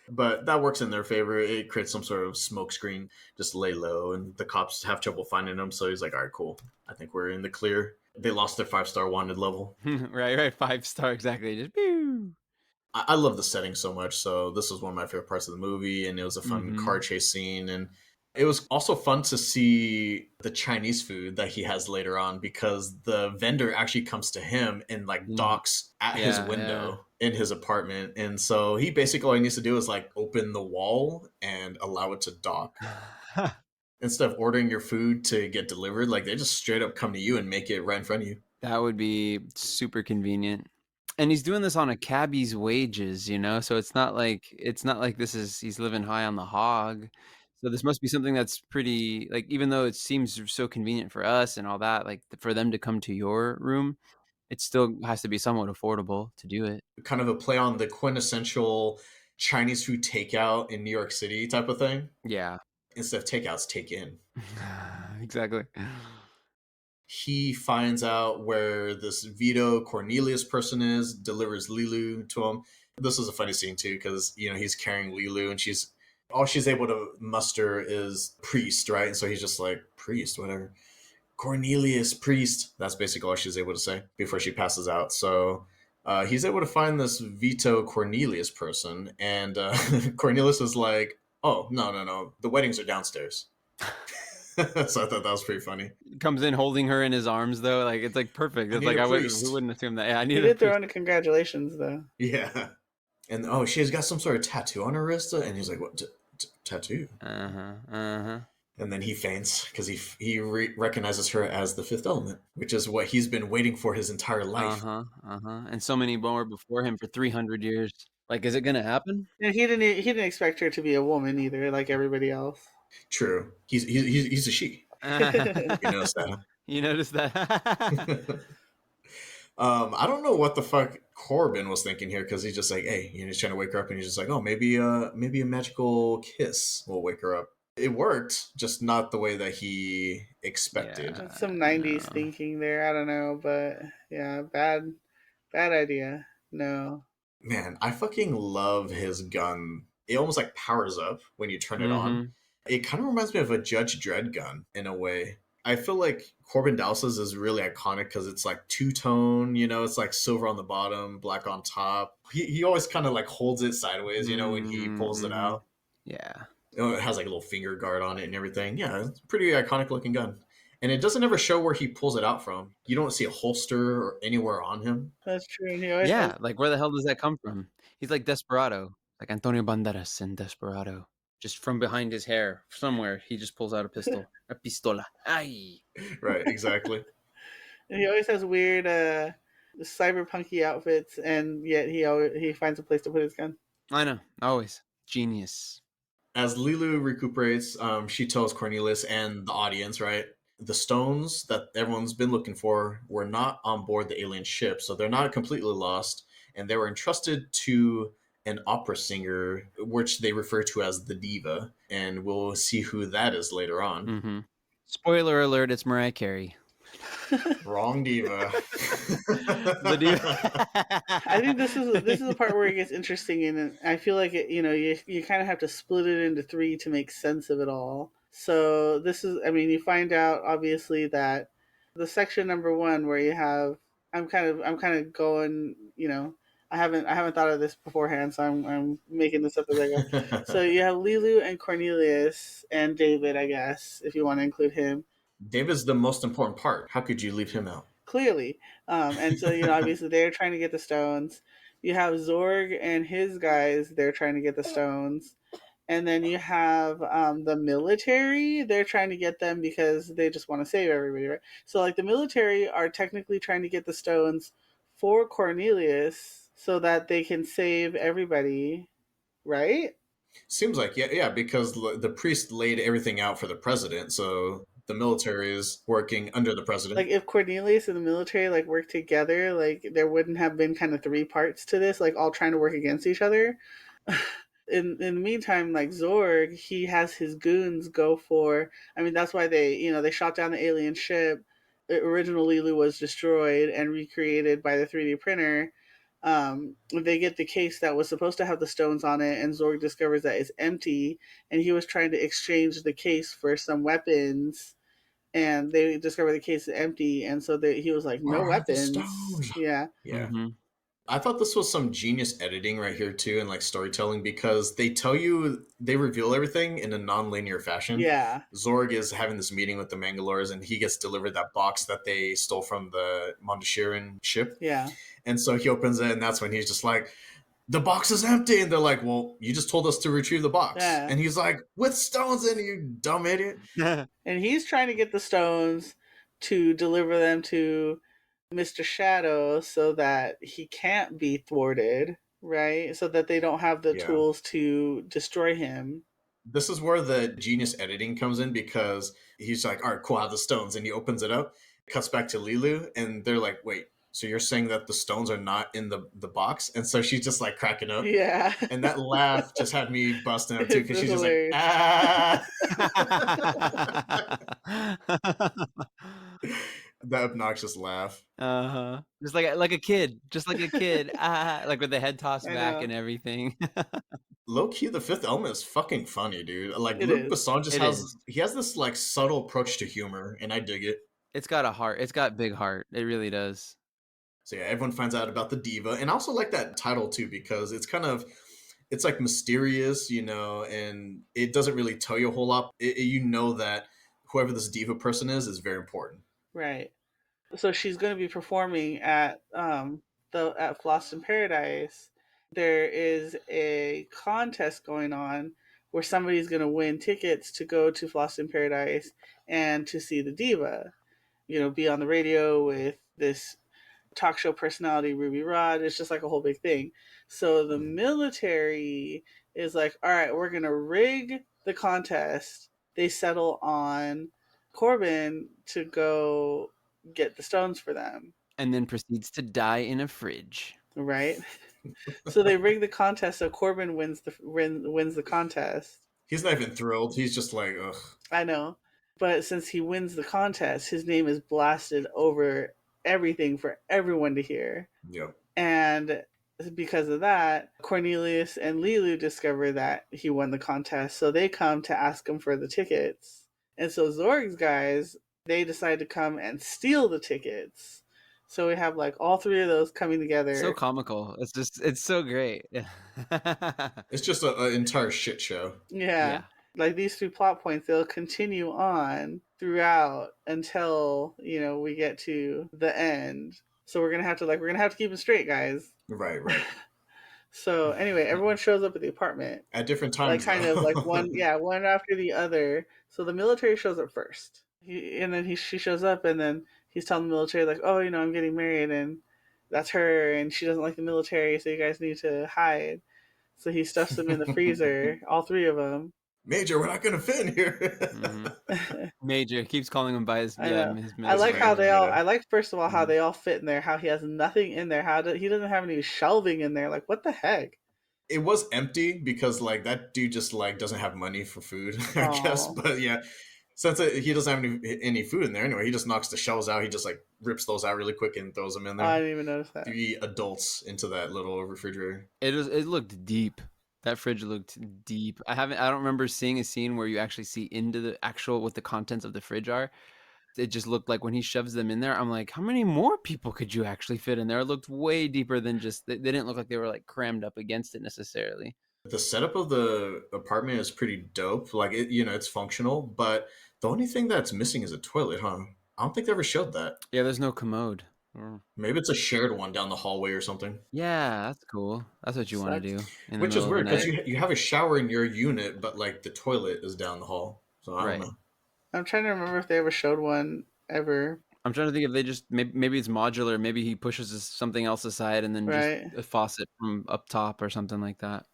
But that works in their favor. It creates some sort of smoke screen, just lay low, and the cops have trouble finding them. So he's like, all right, cool. I think we're in the clear. They lost their 5-star wanted level. Right. 5-star exactly. Just pew. I love the setting so much. So this was one of my favorite parts of the movie, and it was a fun car chase scene. And it was also fun to see the Chinese food that he has later on because the vendor actually comes to him and like docks at his window in his apartment. And so he basically all he needs to do is like open the wall and allow it to dock. Instead of ordering your food to get delivered, like they just straight up come to you and make it right in front of you. That would be super convenient. And he's doing this on a cabbie's wages, so it's not like he's living high on the hog. So this must be something that's pretty, like, even though it seems so convenient for us and all that, like, for them to come to your room, it still has to be somewhat affordable to do it. Kind of a play on the quintessential Chinese food takeout in New York City type of thing. Yeah. Instead of takeouts, take in. Exactly. He finds out where this Vito Cornelius person is, delivers Leeloo to him. This is a funny scene too, because he's carrying Leeloo, and she's able to muster is priest, right? And so he's just like, priest, whatever. Cornelius, priest. That's basically all she's able to say before she passes out. So he's able to find this Vito Cornelius person, and Cornelius is like, oh, no. The weddings are downstairs. So I thought that was pretty funny. Comes in holding her in his arms, though. Like, it's like perfect. I It's need like, a who priest. wouldn't assume that? Yeah, I He need a did throw priest. in a congratulations though. Yeah. And she's got some sort of tattoo on her wrist, and he's like, what, tattoo? And then he faints because he recognizes her as the fifth element, which is what he's been waiting for his entire life. And so many more before him for 300 years. Like, is it gonna happen? And he didn't expect her to be a woman either, like everybody else. True. He's a she. You notice that, huh? You noticed that? I don't know what the fuck Korben was thinking here, because he's just like, hey, he's trying to wake her up, and he's just like, oh, maybe a magical kiss will wake her up. It worked, just not the way that he expected. That's some 90s thinking there. I don't know, but yeah, bad idea. No. Man, I fucking love his gun. It almost like powers up when you turn it on. It kind of reminds me of a Judge Dredd gun in a way. I feel like Korben Dallas's is really iconic because it's like two-tone, it's like silver on the bottom, black on top. He always kind of like holds it sideways, when he pulls it out. Yeah. It has like a little finger guard on it and everything. Yeah, it's a pretty iconic looking gun. And it doesn't ever show where he pulls it out from. You don't see a holster or anywhere on him. That's true. Yeah, like, where the hell does that come from? He's like Desperado, like Antonio Banderas in Desperado. Just from behind his hair, somewhere, he just pulls out a pistol. A pistola. Ay! Right, exactly. And he always has weird cyberpunky outfits, and yet he finds a place to put his gun. I know, always. Genius. As Leeloo recuperates, she tells Cornelius and the audience, right? The stones that everyone's been looking for were not on board the alien ship, so they're not completely lost, and they were entrusted to an opera singer, which they refer to as the Diva, and we'll see who that is later on. Spoiler alert, it's Mariah Carey. Wrong Diva. The Diva. I think this is the part where it gets interesting, and I feel like you kind of have to split it into three to make sense of it all. So this is, you find out obviously that the section number 1 where you have, I'm kind of going, I haven't thought of this beforehand, so I'm making this up as I go. So you have Leeloo and Cornelius and David, I guess, if you want to include him. David's the most important part. How could you leave him out? Clearly. And so, obviously they're trying to get the stones. You have Zorg and his guys, they're trying to get the stones. And then you have the military, they're trying to get them because they just want to save everybody, right? So, like, the military are technically trying to get the stones for Cornelius so that they can save everybody, right? Seems like, yeah, because the priest laid everything out for the president, so the military is working under the president. Like, if Cornelius and the military, like, worked together, like, there wouldn't have been kind of 3 parts to this, like, all trying to work against each other. In the meantime, like, Zorg, he has his goons go for, that's why they shot down the alien ship. The original Leeloo was destroyed and recreated by the 3D printer. They get the case that was supposed to have the stones on it, and Zorg discovers that it's empty, and he was trying to exchange the case for some weapons, and they discover the case is empty, and so he was like, no weapons. Yeah. I thought this was some genius editing right here too, and like storytelling, because they reveal everything in a non-linear fashion. Yeah. Zorg is having this meeting with the Mangalores, and he gets delivered that box that they stole from the Mondoshawan ship. Yeah. And so he opens it, and that's when he's just like, the box is empty. And they're like, well, you just told us to retrieve the box. Yeah. And he's like, with stones in it, you dumb idiot. And he's trying to get the stones to deliver them to Mr. Shadow so that he can't be thwarted, right? So that they don't have the tools to destroy him. This is where the genius editing comes in because he's like, all right, cool, I have the stones. And he opens it up, cuts back to Leeloo, and they're like, wait, so you're saying that the stones are not in the box? And so she's just like cracking up. Yeah. And that laugh just had me busting up too because It's she's just like, hilarious. ah. The obnoxious laugh. Uh-huh. Just like a kid. Just like a kid. Like with the head tossed I back know. and everything. Low key, the Fifth Element is fucking funny, dude. Like It Luc is. Besson just It is. has this like subtle approach to humor, and I dig it. It's got a heart. It's got big heart. It really does. So yeah, everyone finds out about the diva, and I also like that title too because it's like mysterious, and it doesn't really tell you a whole lot. You know that whoever this diva person is very important. Right. So she's going to be performing at at Fhloston Paradise. There is a contest going on where somebody's going to win tickets to go to Fhloston Paradise and to see the diva. Be on the radio with this talk show personality Ruby Rhod. It's just like a whole big thing. So the military is like, all right, we're going to rig the contest. They settle on Korben to go get the stones for them. And then proceeds to die in a fridge. Right? So they rig the contest so Korben wins the contest. He's not even thrilled. He's just like, ugh. I know. But since he wins the contest, his name is blasted over everything for everyone to hear. Yep. And because of that, Cornelius and Leeloo discover that he won the contest, so they come to ask him for the tickets. And so Zorg's guys, they decide to come and steal the tickets. So we have like all three of those coming together. So comical. It's so great. It's just an entire shit show. Yeah. Like these three plot points, they'll continue on throughout until, we get to the end. So we're gonna have to keep it straight, guys. Right. So anyway, everyone shows up at the apartment At different times. like kind of like one after the other. So the military shows up first, she shows up, and then he's telling the military like, oh, I'm getting married, and that's her, and she doesn't like the military, so you guys need to hide. So he stuffs them in the freezer, all three of them. Major, we're not gonna fit in here. Major keeps calling him by his his I like how they all. Yeah. I like first of all how they all fit in there. How he has nothing in there. He doesn't have any shelving in there. Like what the heck? It was empty because like that dude just like doesn't have money for food, I guess. But yeah, since he doesn't have any food in there anyway, he just knocks the shelves out. He just like rips those out really quick and throws them in there. I didn't even notice that. 3 adults into that little refrigerator. It looked deep. That fridge looked deep. I don't remember seeing a scene where you actually see into the actual what the contents of the fridge are. It just looked like when he shoves them in there, I'm like, how many more people could you actually fit in there? It looked way deeper than just they didn't look like they were like crammed up against it necessarily. The setup of the apartment is pretty dope. Like it's functional, but the only thing that's missing is a toilet, huh? I don't think they ever showed that. Yeah, there's no commode. Maybe it's a shared one down the hallway or something. Yeah, that's cool. That's what you want to do. Which is weird because you have a shower in your unit, but like the toilet is down the hall. So I don't know. I'm trying to remember if they ever showed one ever. I'm trying to think if they just maybe it's modular. Maybe he pushes something else aside and then just a faucet from up top or something like that.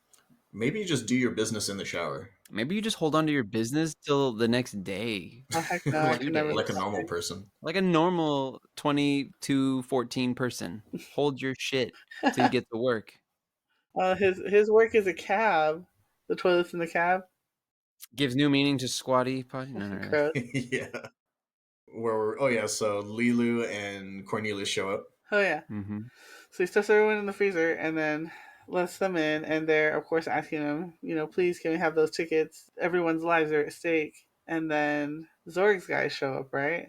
Maybe you just do your business in the shower. Maybe you just hold on to your business till the next day. Oh, heck no, like a normal person. Like a normal 22-14 person. Hold your shit till you get to work. His work is a cab. The toilet's in the cab. Gives new meaning to squatty potty. No. Yeah. So Leeloo and Cornelius show up. Oh yeah. Mm-hmm. So he stuffs everyone in the freezer and then lets them in, and they're of course asking him, please can we have those tickets? Everyone's lives are at stake. And then Zorg's guys show up, right?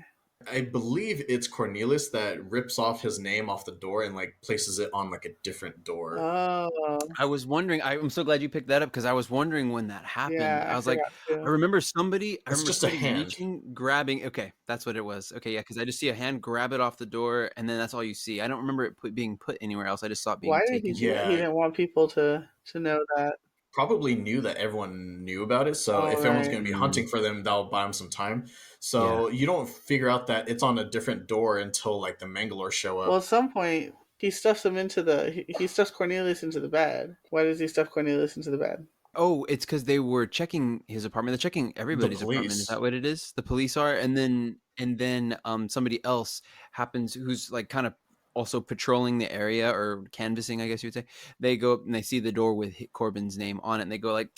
I believe it's Cornelius that rips off his name off the door and like places it on like a different door. Oh. I was wondering. I'm so glad you picked that up because I was wondering when that happened. Yeah, I was like, I remember somebody. It's just a hand reaching, grabbing. Okay, that's what it was. Okay, yeah, because I just see a hand grab it off the door, and then that's all you see. I don't remember it being put anywhere else. I just saw it being taken. Why did he didn't want people to know that? Probably knew that everyone knew about it. So if everyone's going to be hunting for them, that'll buy them some time. So you don't figure out that it's on a different door until like the Mangalore show up. Well, at some point he stuffs him into he stuffs Cornelius into the bed. Why does he stuff Cornelius into the bed? Oh, it's because they were checking his apartment. They're checking The everybody's apartment. Is police. that what it is? The police are, and then somebody else happens who's like kind of also patrolling the area or canvassing, I guess you would say. They go up and they see the door with Corbin's name on it, and they go like,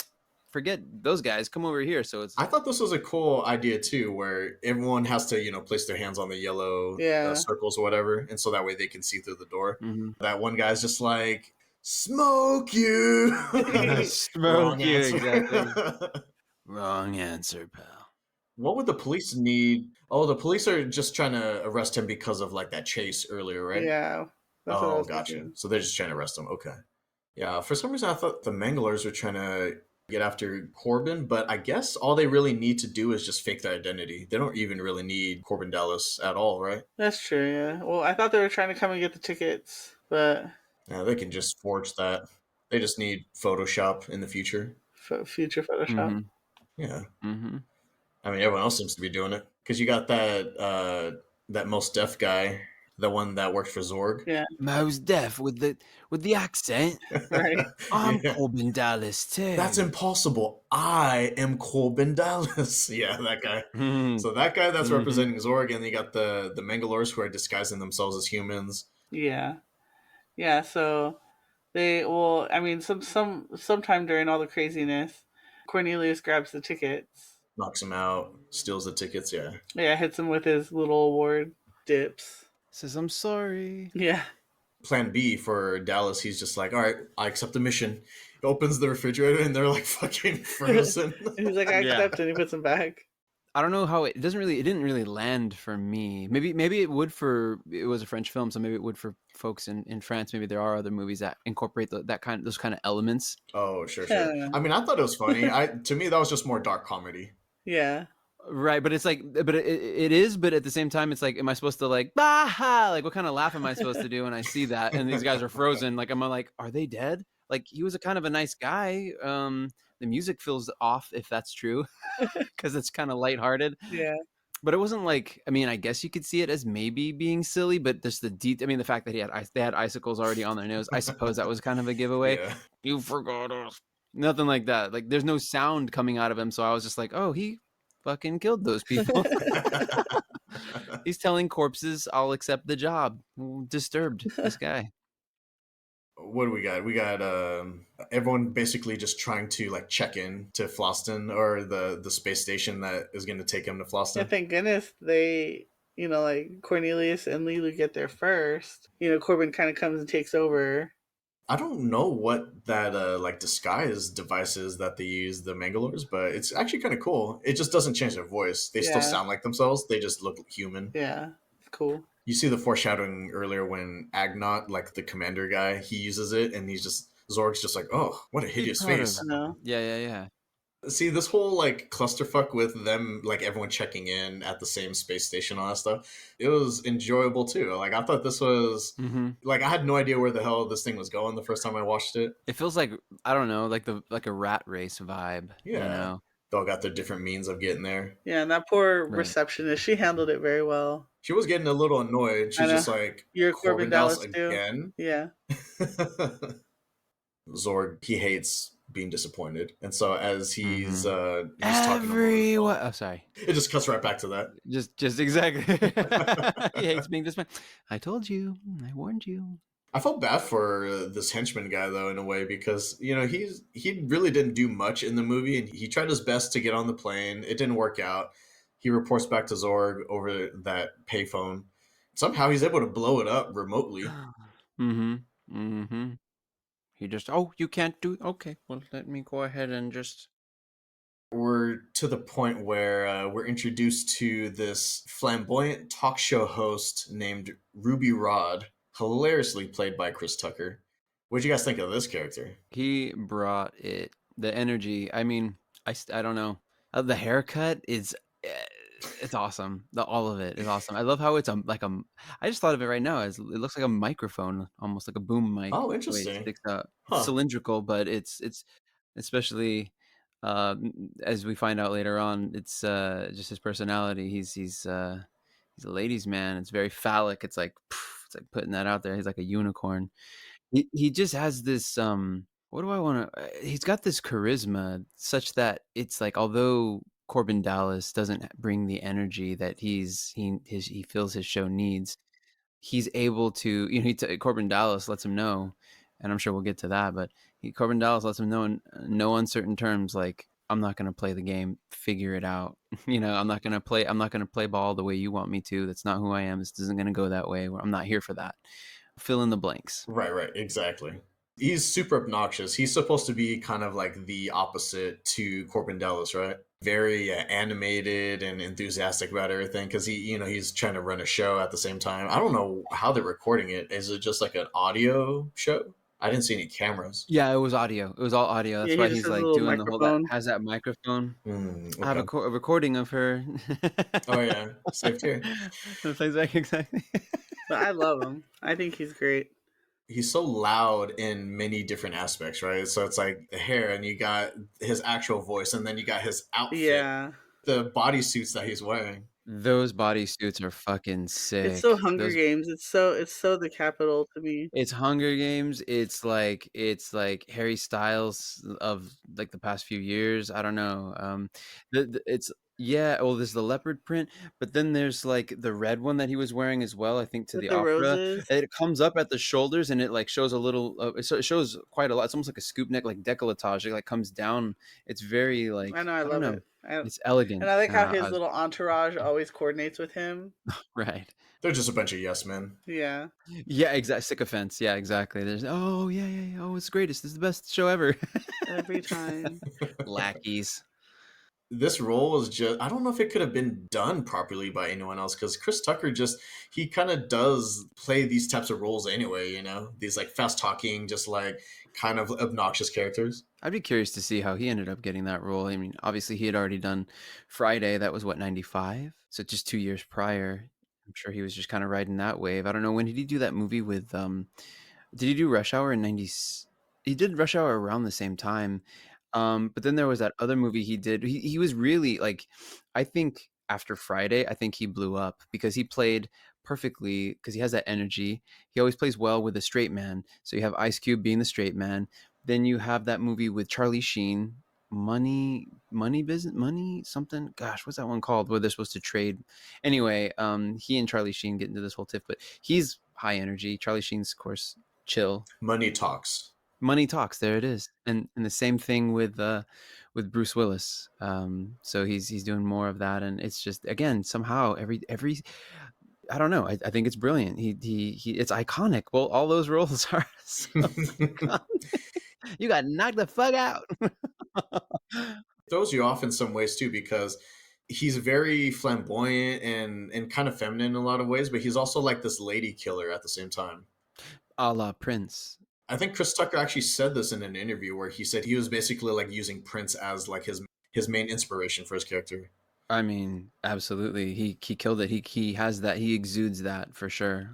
"Forget those guys, come over here." So it's I thought this was a cool idea too, where everyone has to, place their hands on the yellow Yeah. circles or whatever, and so that way they can see through the door. Mhm. That one guy's just like, "Smoke you." Smoke Wrong you, answer. exactly. Wrong answer, pal. What would the police need? Oh, the police are just trying to arrest him because of like that chase earlier, right? Yeah. That's what I Oh, was gotcha. thinking. So they're just trying to arrest him. Okay. Yeah, for some reason I thought the Manglers were trying to get after Corbin, but I guess all they really need to do is just fake their identity. They don't even really need Korben Dallas at all, right? That's true, yeah. Well, I thought they were trying to come and get the tickets, but Yeah, they can just forge that. They just need Photoshop in the future. future Photoshop. Mhm. Yeah. Mhm. I mean, everyone else seems to be doing it because you got that most deaf guy, the one that worked for Zorg. Yeah, Mo's deaf with the accent. right. I'm Yeah. Korben Dallas too. That's impossible. I am Korben Dallas. Yeah, that guy. Mhm. So that guy that's Mhm. representing Zorg, and you got the Mangalores who are disguising themselves as humans. Yeah. Yeah, so I mean sometime during all the craziness, Cornelius grabs the tickets. Knocks him out, steals the tickets. Yeah. Yeah, hits him with his little award dips. Says I'm sorry. Yeah. Plan B for Dallas, he's just like, all right, I accept the mission. He opens the refrigerator and they're like fucking frozen. And he's like, I Yeah. accept, and he puts him back. I don't know how it didn't really land for me. Maybe it would for it was a French film, so maybe it would for folks in France. Maybe there are other movies that incorporate those kind of elements. Oh, sure, sure. Yeah. I mean, I thought it was funny. To me, that was just more dark comedy. Yeah. Right, but it's like, but it is, but at the same time, it's like, am I supposed to like, bah, like, what kind of laugh am I supposed to do when I see that? And these guys are frozen. Like, am I like, are they dead? Like, he was a kind of a nice guy. The music feels off if that's true, because it's kind of lighthearted. Yeah. But it wasn't like, I mean, I guess you could see it as maybe being silly, but just I mean, the fact that they had icicles already on their nose, I suppose that was kind of a giveaway. Yeah. You forgot us. Nothing like that. Like, there's no sound coming out of him, so I was just like, oh, he fucking killed those people. He's telling corpses, I'll accept the job. Disturbed, this guy. What do we got? We got everyone basically just trying to like check in to Fhloston or the space station that is going to take him to Yeah, Fhloston. thank goodness they, like Cornelius and Leeloo get there first. Corbin kind of comes and takes over. I don't know what that like disguise device is that they use, the Mangalores, but it's actually kind of cool. It just doesn't change their voice. They still Yeah. sound like themselves. They just look human. Yeah, it's cool. You see the foreshadowing earlier when Agnot, like the commander guy, he uses it, and he's just Zorg's just like, oh, what a hideous proud of face. him. No. Yeah. See, this whole like clusterfuck with them, like everyone checking in at the same space station, all that stuff, it was enjoyable too. Like I thought this was like I had no idea where the hell this thing was going the first time I watched it. It feels like, I don't know, like a rat race vibe. Yeah. You know? They all got their different means of getting there. Yeah, and that poor Right. receptionist, she handled it very well. She was getting a little annoyed. I She's know. just like, You're Korben Dallas too? again. Yeah. Zorg, he hates being disappointed, and so as he's talking Everyone. Oh, sorry. it just cuts right back to that. Just exactly. He hates being disappointed. I told you. I warned you. I felt bad for this henchman guy though, in a way, because he really didn't do much in the movie, and he tried his best to get on the plane. It didn't work out. He reports back to Zorg over that payphone. Somehow he's able to blow it up remotely. He just, oh, you can't do. Okay, well, let me go ahead and just. We're to the point where we're introduced to this flamboyant talk show host named Ruby Rhod, hilariously played by Chris Tucker. What did you guys think of this character? He brought it. The energy. I mean, I don't know. The haircut is. It's awesome. All of it is awesome. I love how it's I just thought of it right now as it looks like a microphone, almost like a boom mic. Oh, the way it interesting. sticks out. Huh. Cylindrical, but it's especially as we find out later on, it's just his personality. He's a ladies' man. It's very phallic. It's like putting that out there. He's like a unicorn. He just has this What do I want to? He's got this charisma such that it's like, although Korben Dallas doesn't bring the energy that he feels his show needs, he's able to, Corbin Dallas lets him know, and I'm sure we'll get to that, but Corbin Dallas lets him know in no uncertain terms, like, I'm not going to play the game, figure it out. I'm not going to play ball the way you want me to. That's not who I am. This isn't going to go that way. I'm not here for that. Fill in the blanks. Right, exactly. He's super obnoxious. He's supposed to be kind of like the opposite to Korben Dallas, right? Very animated and enthusiastic about everything because he's trying to run a show at the same time. I don't know how they're recording it. Is it just like an audio show? I didn't see any cameras. Yeah, it was audio. It was all audio. That's Yeah, he why just he's has a like little doing the whole that microphone. has that microphone. I have Okay. a recording of her. Oh yeah, saved here. Exactly. But I love him. I think he's great. He's so loud in many different aspects, right? So it's like the hair, and you got his actual voice, and then you got his outfit, Yeah. the bodysuits that he's wearing. Those bodysuits are fucking It's so sick. Hunger Games. It's so the capital to me. It's Hunger Games. It's like Harry Styles of like the past few years. I don't know. It's yeah. Well, there's the leopard print, but then there's like the red one that he was wearing as well. I think to With the the opera, roses. and it comes up at the shoulders and it like shows a little. It shows quite a lot. It's almost like a scoop neck, like décolletage. It like comes down. It's very like I know, I I don't love know. it. It's And elegant. I like how his little entourage always coordinates with him. Right. They're just a bunch of yes men. Yeah. Yeah, exactly. Sycophants. Yeah, exactly. There's yeah. Oh, it's the greatest. This is the best show ever. Every time. Lackeys. This role was just, I don't know if it could have been done properly by anyone else because Chris Tucker he kind of does play these types of roles anyway, these like fast talking, just like kind of obnoxious characters. I'd be curious to see how he ended up getting that role. I mean, obviously he had already done Friday. That was what, 95? So just 2 years prior. I'm sure he was just kind of riding that wave. I don't know. When did he do that movie with, did he do Rush Hour in 90? He did Rush Hour around the same time. But then there was that other movie he did. He was really like, I think after Friday, I think he blew up because he played perfectly because he has that energy. He always plays well with a straight man. So you have Ice Cube being the straight man. Then you have that movie with Charlie Sheen, Money Business, Money something. Gosh, what's that one called? Where they're supposed to trade. Anyway, he and Charlie Sheen get into this whole tiff, but he's high energy. Charlie Sheen's, of course, chill. Money talks. Money talks. There it is, and the same thing with Bruce Willis. So he's doing more of that, and it's just again somehow every I don't know. I think it's brilliant. He it's iconic. Well, all those roles are so iconic. You got knocked the fuck out. Throws you off in some ways too because he's very flamboyant and kind of feminine in a lot of ways, but he's also like this lady killer at the same time. A la Prince. I think Chris Tucker actually said this in an interview where he said he was basically like using Prince as like his main inspiration for his character. I mean, absolutely. He killed it. He has that. He exudes that for sure.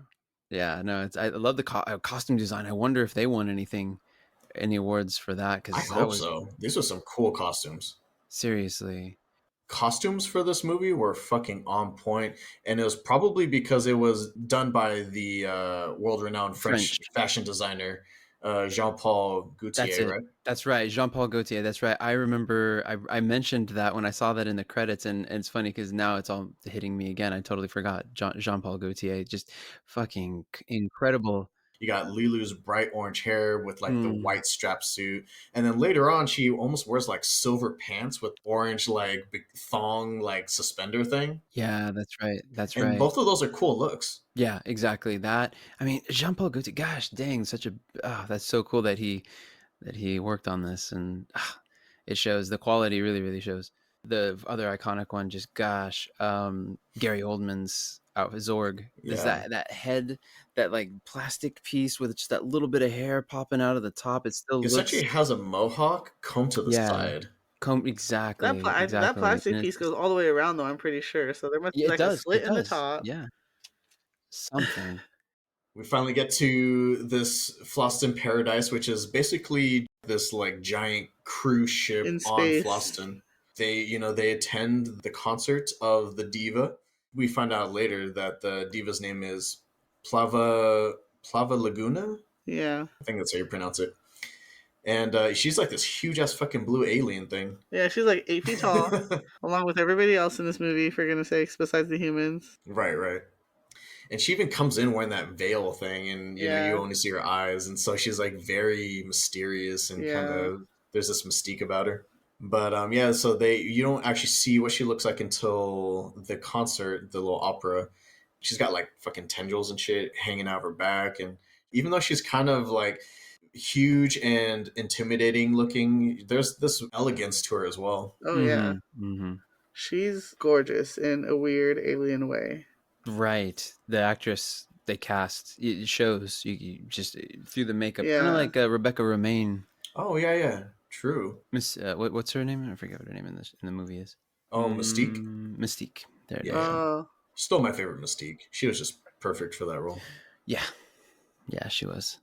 Yeah, no, I love the costume design. I wonder if they won any awards for that I hope so. These were some cool costumes. Seriously. Costumes for this movie were fucking on point, and it was probably because it was done by the world-renowned French fashion designer Jean-Paul Gaultier, right? That's right, Jean-Paul Gaultier. That's right. I remember I mentioned that when I saw that in the credits, and it's funny because now it's all hitting me again. I totally forgot Jean-Paul Gaultier. Just fucking incredible. You got Leeloo's bright orange hair with like the white strap suit, and then later on she almost wears like silver pants with orange like big thong like suspender thing. Yeah, that's right. And both of those are cool looks. Yeah, exactly. That, I mean, Jean-Paul Gaultier, gosh dang, that's so cool that he worked on this, and it shows. The quality really shows. The other iconic one, just gosh, Gary Oldman's Zorg. Is that head, that like plastic piece with just that little bit of hair popping out of the top. It still looks. Essentially has a mohawk comb to the side. Exactly. That plastic piece goes all the way around, though. I'm pretty sure. So there must be like a slit in the top. Yeah. Something. We finally get to this Fhloston Paradise, which is basically this like giant cruise ship on Fhloston. They attend the concert of the Diva. We find out later that the Diva's name is Plava Laguna. Yeah, I think that's how you pronounce it. And she's like this huge ass fucking blue alien thing. Yeah, she's like 8 feet tall, along with everybody else in this movie, for goodness sakes, besides the humans. Right, right. And she even comes in wearing that veil thing, and you Yeah, only see her eyes, and so she's like very mysterious and kind yeah. of there's this mystique about her. But yeah, so you don't actually see what she looks like until the concert, the little opera. She's got like fucking tendrils and shit hanging out of her back, and even though she's kind of like huge and intimidating looking, there's this elegance to her as well. Oh, yeah. Mm-hmm. She's gorgeous in a weird alien way. Right. The actress they cast, it shows you just through the makeup, kind of Yeah. like Rebecca Romaine. Oh yeah, yeah, true. Miss what's her name? I forget what her name in the movie is. Oh, Mystique. Mystique. There it is. Yeah. Oh, Still my favorite Mystique. She was just perfect for that role. Yeah. Yeah, she was.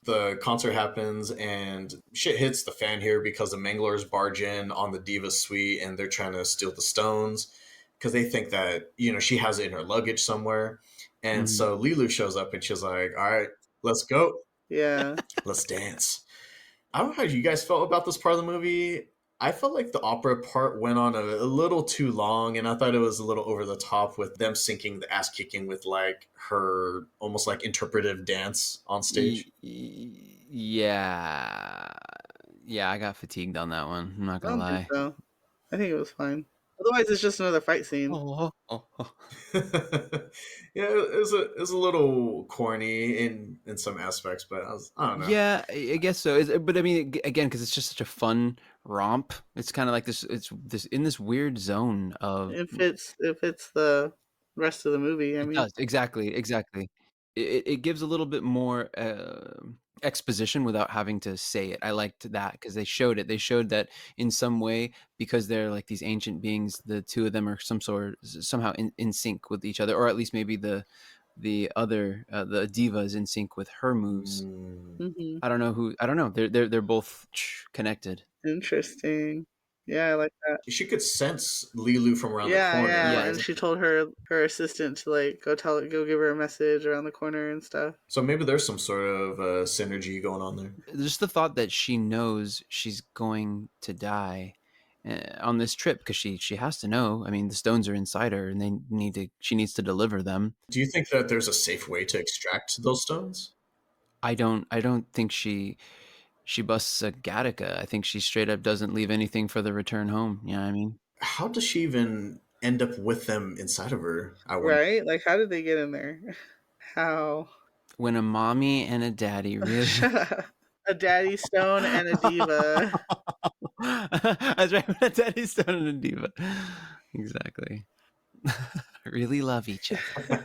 The concert happens and shit hits the fan here because the Manglers barge in on the Diva suite and they're trying to steal the stones because they think that, she has it in her luggage somewhere. And so Leeloo shows up and she's like, all right, let's go. yeah. Let's dance. I don't know how you guys felt about this part of the movie. I felt like the opera part went on a little too long, and I thought it was a little over the top with them sinking the ass kicking with like her almost like interpretive dance on stage. Yeah. Yeah, I got fatigued on that one. I'm not I gonna don't think lie. so. I think it was fine. Otherwise, it's just another fight scene. Oh. Yeah, it was a little corny in some aspects, but I don't know. Yeah, I guess so. But I mean, again, because it's just such a fun romp. It's kind of like this. It's this in this weird zone of. It fits the rest of the movie. I It mean, does exactly. It gives a little bit more exposition without having to say it. I liked that because they showed it. They showed that in some way, because they're like these ancient beings, the two of them are somehow in sync with each other, or at least maybe the other the diva is in sync with her moves. mhm. I don't know who. I don't know. They're both connected. Interesting. Yeah, I like that. She could sense Leeloo from around the Yeah, corner. yeah. Yeah, And she told her assistant to like go give her a message around the corner and stuff. So maybe there's some sort of synergy going on there. just the thought that she knows she's going to die on this trip because she has to know. I mean, the stones are inside her, and she needs to deliver them. Do you think that there's a safe way to extract those stones? I don't think she busts a Gattaca. I think she straight up doesn't leave anything for the return home. You know what I mean? How does she even end up with them inside of her? I wonder. Right? Like, how did they get in there? How? When a mommy and a daddy really. A daddy stone and a diva. That's right. A daddy stone and a diva. Exactly. Really love each other.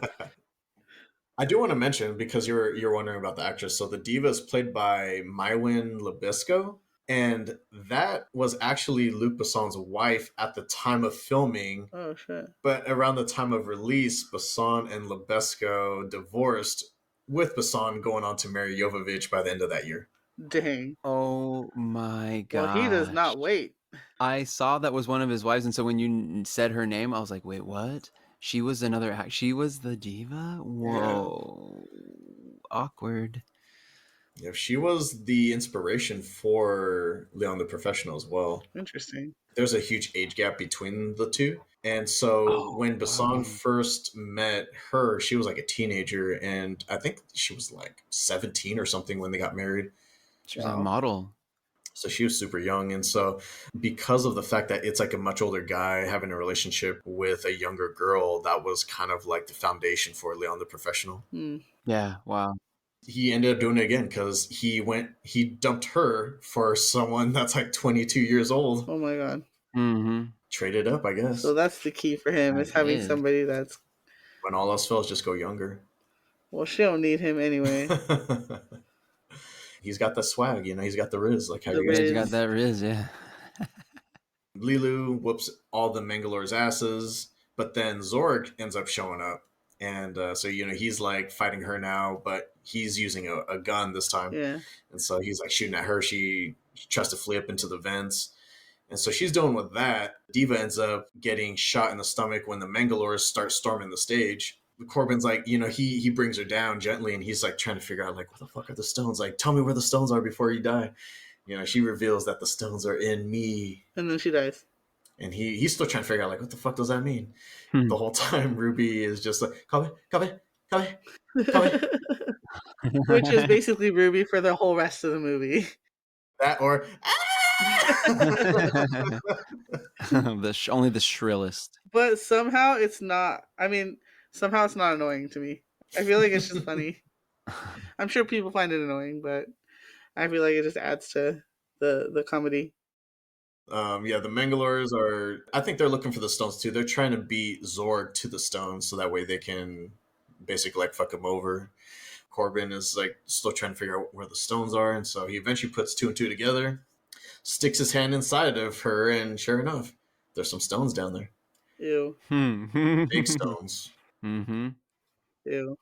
I do want to mention, because you're wondering about the actress. So the diva is played by Mywin Labisco, and that was actually Luc Besson's wife at the time of filming. Oh shit! But around the time of release, Besson and Labisco divorced, with Besson going on to marry Jovovich by the end of that year. Dang. Oh my god. Well, he does not wait. I saw that was one of his wives, and so when you said her name, I was like, wait, what? She was she was the diva? Whoa. Yeah. Awkward. Yeah, she was the inspiration for Leon the Professional as well. Interesting. There's a huge age gap between the two. And so when Besson first met her, she was like a teenager, and I think she was like 17 or something when they got married. She was a model. So she was super young. And so because of the fact that it's like a much older guy having a relationship with a younger girl, that was kind of like the foundation for Leon the Professional. Yeah, wow. He ended up doing it again because he dumped her for someone that's like 22 years old. Oh my god. Mm-hmm. Traded up, I guess. So that's the key for him, is having somebody that's... When all else fails, just go younger. Well, she don't need him anyway. He's got the swag, he's got the riz. Like how you guys got that riz, yeah. Leeloo whoops all the Mangalor's asses, but then Zorg ends up showing up. And so, he's like fighting her now, but he's using a gun this time. Yeah. And so he's like shooting at her. She tries to flee up into the vents. And so she's dealing with that. Diva ends up getting shot in the stomach when the Mangalores start storming the stage. Korben's like, he brings her down gently, and he's like trying to figure out like, what the fuck are the stones? Like, tell me where the stones are before you die. she reveals that the stones are in me. And then she dies. And he's still trying to figure out, like, what the fuck does that mean? Hmm. The whole time, Ruby is just like, come here. Which is basically Ruby for the whole rest of the movie. That or, Only the shrillest. But somehow it's not. I mean, somehow it's not annoying to me. I feel like it's just funny. I'm sure people find it annoying, but I feel like it just adds to the comedy. Yeah, the Mangalores are. I think they're looking for the stones too. They're trying to beat Zorg to the stones so that way they can basically like fuck him over. Korben is like still trying to figure out where the stones are, and so he eventually puts two and two together, sticks his hand inside of her, and sure enough, there's some stones down there. Ew. Big stones. Mm-hmm. Ew.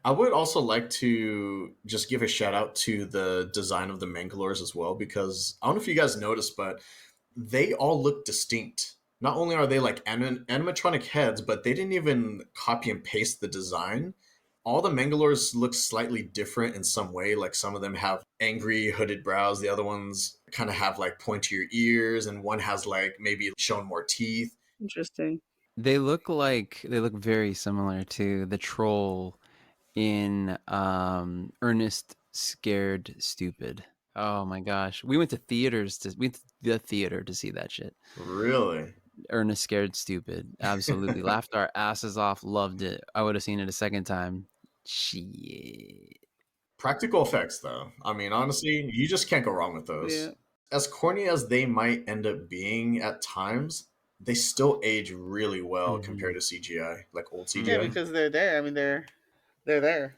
I would also like to just give a shout out to the design of the Mangalores as well, because I don't know if you guys noticed, but they all look distinct. Not only are they like animatronic heads, but they didn't even copy and paste the design. All the Mangalores look slightly different in some way. Like some of them have angry hooded brows, the other ones kind of have like pointier ears, and one has like maybe shown more teeth. Interesting. They look very similar to the troll in Ernest Scared Stupid. Oh my gosh. We went to the theater to see that shit. Really? Ernest Scared Stupid. Absolutely. Laughed our asses off, loved it. I would have seen it a second time. Shit. Practical effects, though. I mean, honestly, you just can't go wrong with those. Yeah. As corny as they might end up being at times, they still age really well compared to CGI, like old CGI. Yeah, because they're there. I mean, they're there.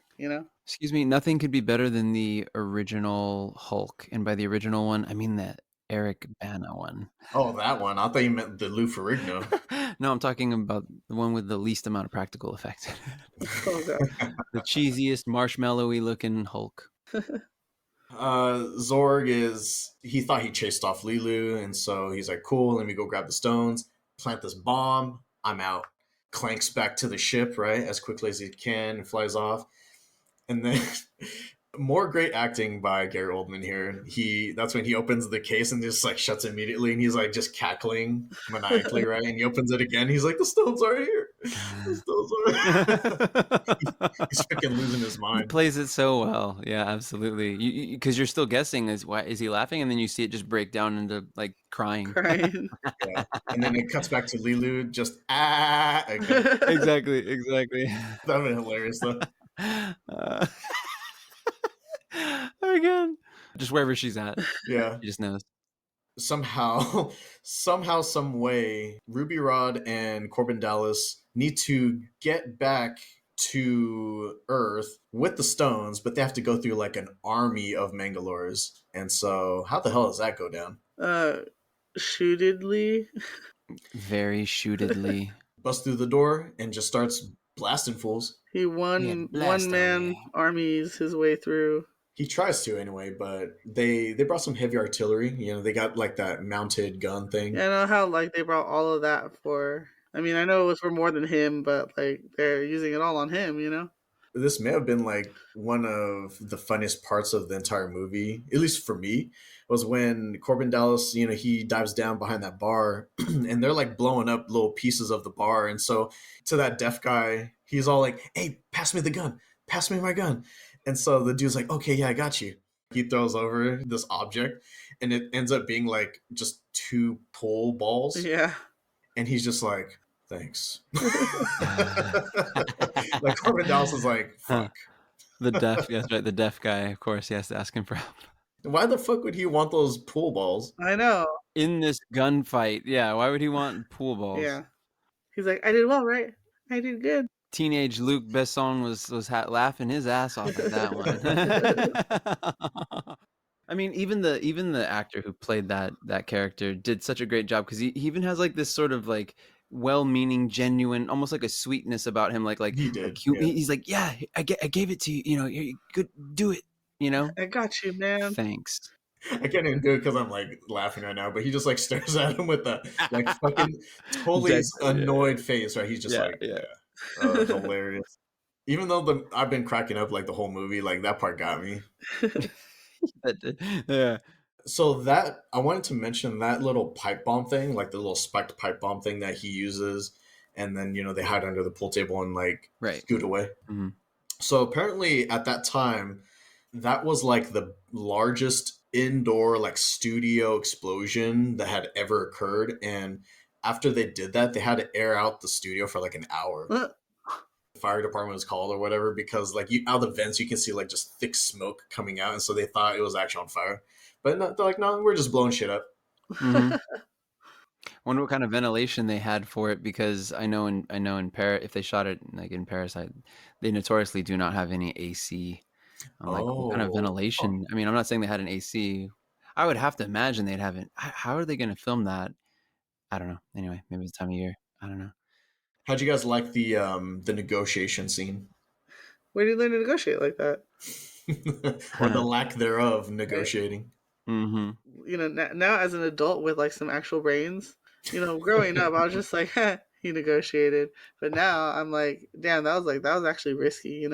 Excuse me, nothing could be better than the original Hulk. And by the original one, I mean the Eric Bana one. Oh, that one. I thought you meant the Lou Ferrigno. No, I'm talking about the one with the least amount of practical effects. Oh god. The cheesiest, marshmallowy looking Hulk. Zorg he thought he chased off Leeloo, and so he's like, cool, let me go grab the stones, plant this bomb, I'm out. Clanks back to the ship, right, as quickly as he can, and flies off. And then more great acting by Gary Oldman here. That's when he opens the case and just like shuts immediately, and he's like just cackling maniacally, right? And he opens it again. He's like, the stones are here. The stones are here. He's freaking losing his mind. He plays it so well. Yeah, absolutely. Because you're still guessing is he laughing, and then you see it just break down into like crying. Yeah. And then it cuts back to Leeloo just again. Exactly. That would be hilarious though. Again, just wherever she's at. Yeah, she just knows. Somehow, some way, Ruby Rhod and Korben Dallas need to get back to Earth with the stones, but they have to go through like an army of Mangalores. And so, how the hell does that go down? Shootedly. Very shootedly. Busts through the door and just starts blasting fools. He one man armies his way through. He tries to anyway, but they brought some heavy artillery. They got like that mounted gun thing. Yeah, I know how like they brought all of that for. I mean, I know it was for more than him, but like they're using it all on him. This may have been like one of the funniest parts of the entire movie, at least for me, was when Korben Dallas, he dives down behind that bar and they're like blowing up little pieces of the bar. And so to that deaf guy, he's all like, hey, pass me the gun. Pass me my gun. And so the dude's like, okay, yeah, I got you. He throws over this object and it ends up being like just two pool balls. Yeah. And he's just like, thanks. Like Korben Dallas is like, fuck. The deaf, that's right. The deaf guy, of course, he has to ask him for help. Why the fuck would he want those pool balls? I know. In this gunfight, yeah. Why would he want pool balls? Yeah. He's like, I did well, right? I did good. Teenage Luc Besson was laughing his ass off at that one. I mean, even the actor who played that character did such a great job because he even has like this sort of like well-meaning, genuine, almost like a sweetness about him. Like he did. He's like, yeah, I gave it to you. You're good. Do it. I got you, man. Thanks. I can't even do it because I'm like laughing right now. But he just like stares at him with that like fucking totally annoyed face. Right? He's just hilarious. Even though I've been cracking up like the whole movie, like that part got me. Yeah. So that I wanted to mention that little pipe bomb thing, like the little spiked pipe bomb thing that he uses, and then they hide under the pool table and like Right. scoot away. Mhm. So apparently at that time, that was like the largest indoor like studio explosion that had ever occurred. And after they did that, they had to air out the studio for like an hour. What? The fire department was called or whatever because like out of the vents you can see like just thick smoke coming out, and so they thought it was actually on fire. But no, they're like, no, we're just blowing shit up. Mhm. Wonder what kind of ventilation they had for it, because I know in Paris, if they shot it like in Paris, they notoriously do not have any AC. I'm like, what kind of Oh, huh. ventilation? I mean, I'm not saying they had an AC. I would have to imagine they'd have it. How are they going to film that? I don't know. Anyway, maybe it's the time of year. I don't know. How'd you guys like the negotiation scene? Where do you learn to negotiate like that? Or the lack thereof Right? negotiating? Mm-hmm. Now as an adult with like some actual brains, growing up, I was just like, he negotiated. But now I'm like, damn, that was actually risky.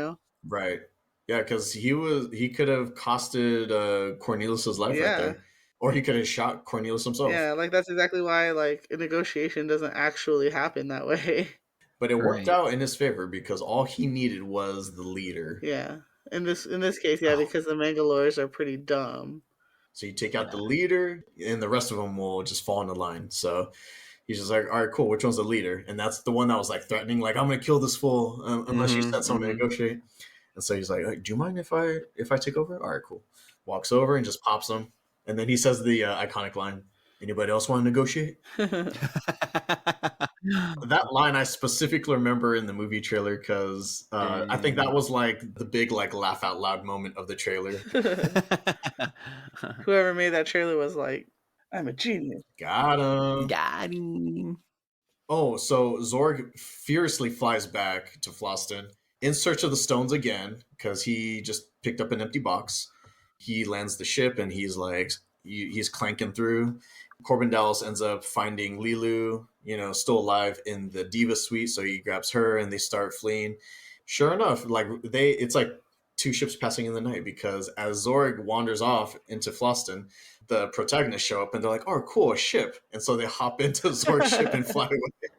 Right. Yeah, because he could have costed Cornelius's life right Yeah. there, or he could have shot Cornelius himself. Yeah, like that's exactly why like a negotiation doesn't actually happen that way. But it worked Right. out in his favor because all he needed was the leader. Yeah. In this case, yeah, Oh, because the Mangalores are pretty dumb. so you take out the Yeah. leader, and the rest of them will just fall into line. So he's just like, all right, cool. Which one's the leader? And that's the one that was like threatening, like I'm gonna kill this fool unless you Mm-hmm. send someone to Mm-hmm. negotiate. And so he's like, "Hey, do you mind if I take over? All right, cool." Walks over and just pops him, and then he says the iconic line, "Anybody else want to negotiate?" That line I specifically remember in the movie trailer because I think that was like the big like laugh out loud moment of the trailer. Whoever made that trailer was like, I'm a genius. Got him. Got him. Oh, so Zorg fiercely flies back to Fhloston in search of the stones again because he just picked up an empty box. He lands the ship and he's like, he's clanking through. Korben Dallas ends up finding Leeloo, still alive in the Diva suite. So he grabs her and they start fleeing. Sure enough, like it's like two ships passing in the night because as Zorg wanders off into Fhloston, the protagonists show up and they're like, "Oh, cool, a ship!" And so they hop into Zorg's ship and fly away.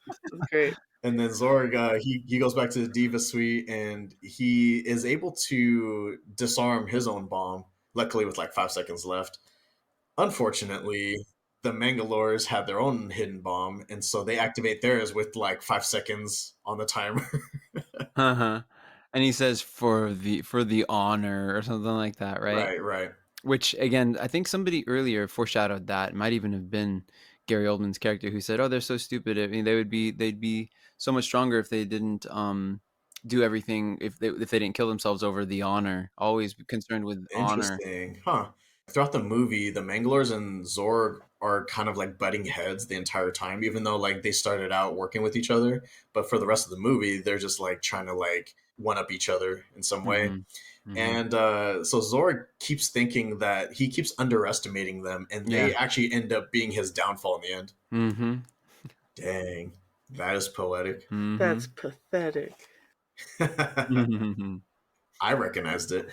That's great. And then Zorg, he goes back to the Diva suite and he is able to disarm his own bomb. Luckily, with like 5 seconds left. Unfortunately, the Mangalores had their own hidden bomb, and so they activate theirs with like 5 seconds on the timer. Uh-huh. And he says for the honor or something like that, right? Right, right. Which again, I think somebody earlier foreshadowed that. It might even have been Gary Oldman's character who said, "Oh, they're so stupid. I mean, they'd be so much stronger if they didn't do everything, if they didn't kill themselves over the honor. Always be concerned with honor." Interesting, huh? Throughout the movie, the Mangalores and Zorg are kind of like butting heads the entire time, even though like they started out working with each other. But for the rest of the movie, they're just like trying to like one up each other in some way. Mm-hmm. Mm-hmm. And so Zorg keeps thinking that he keeps underestimating them, and Yeah. they actually end up being his downfall in the end. Mm-hmm. Dang, that is poetic. Mm-hmm. That's pathetic. Mm-hmm. I recognized it.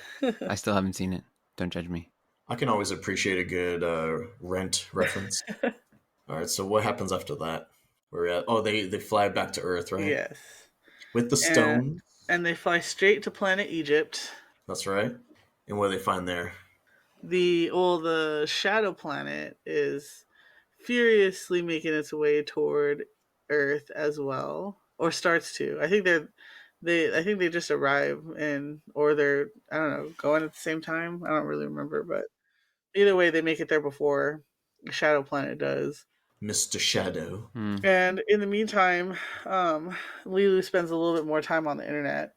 I still haven't seen it. Don't judge me. I can always appreciate a good Rent reference. All right, so what happens after that? We're at they fly back to Earth, right? Yes. With the And stone. and they fly straight to planet Egypt. That's right. And what do they find there? The shadow planet is furiously making its way toward Earth as well, or starts to. I think they just arrive or they're, I don't know, going at the same time. I don't really remember, but either way, they make it there before the shadow planet does. Mr. Shadow. Mm. And in the meantime, Leeloo spends a little bit more time on the internet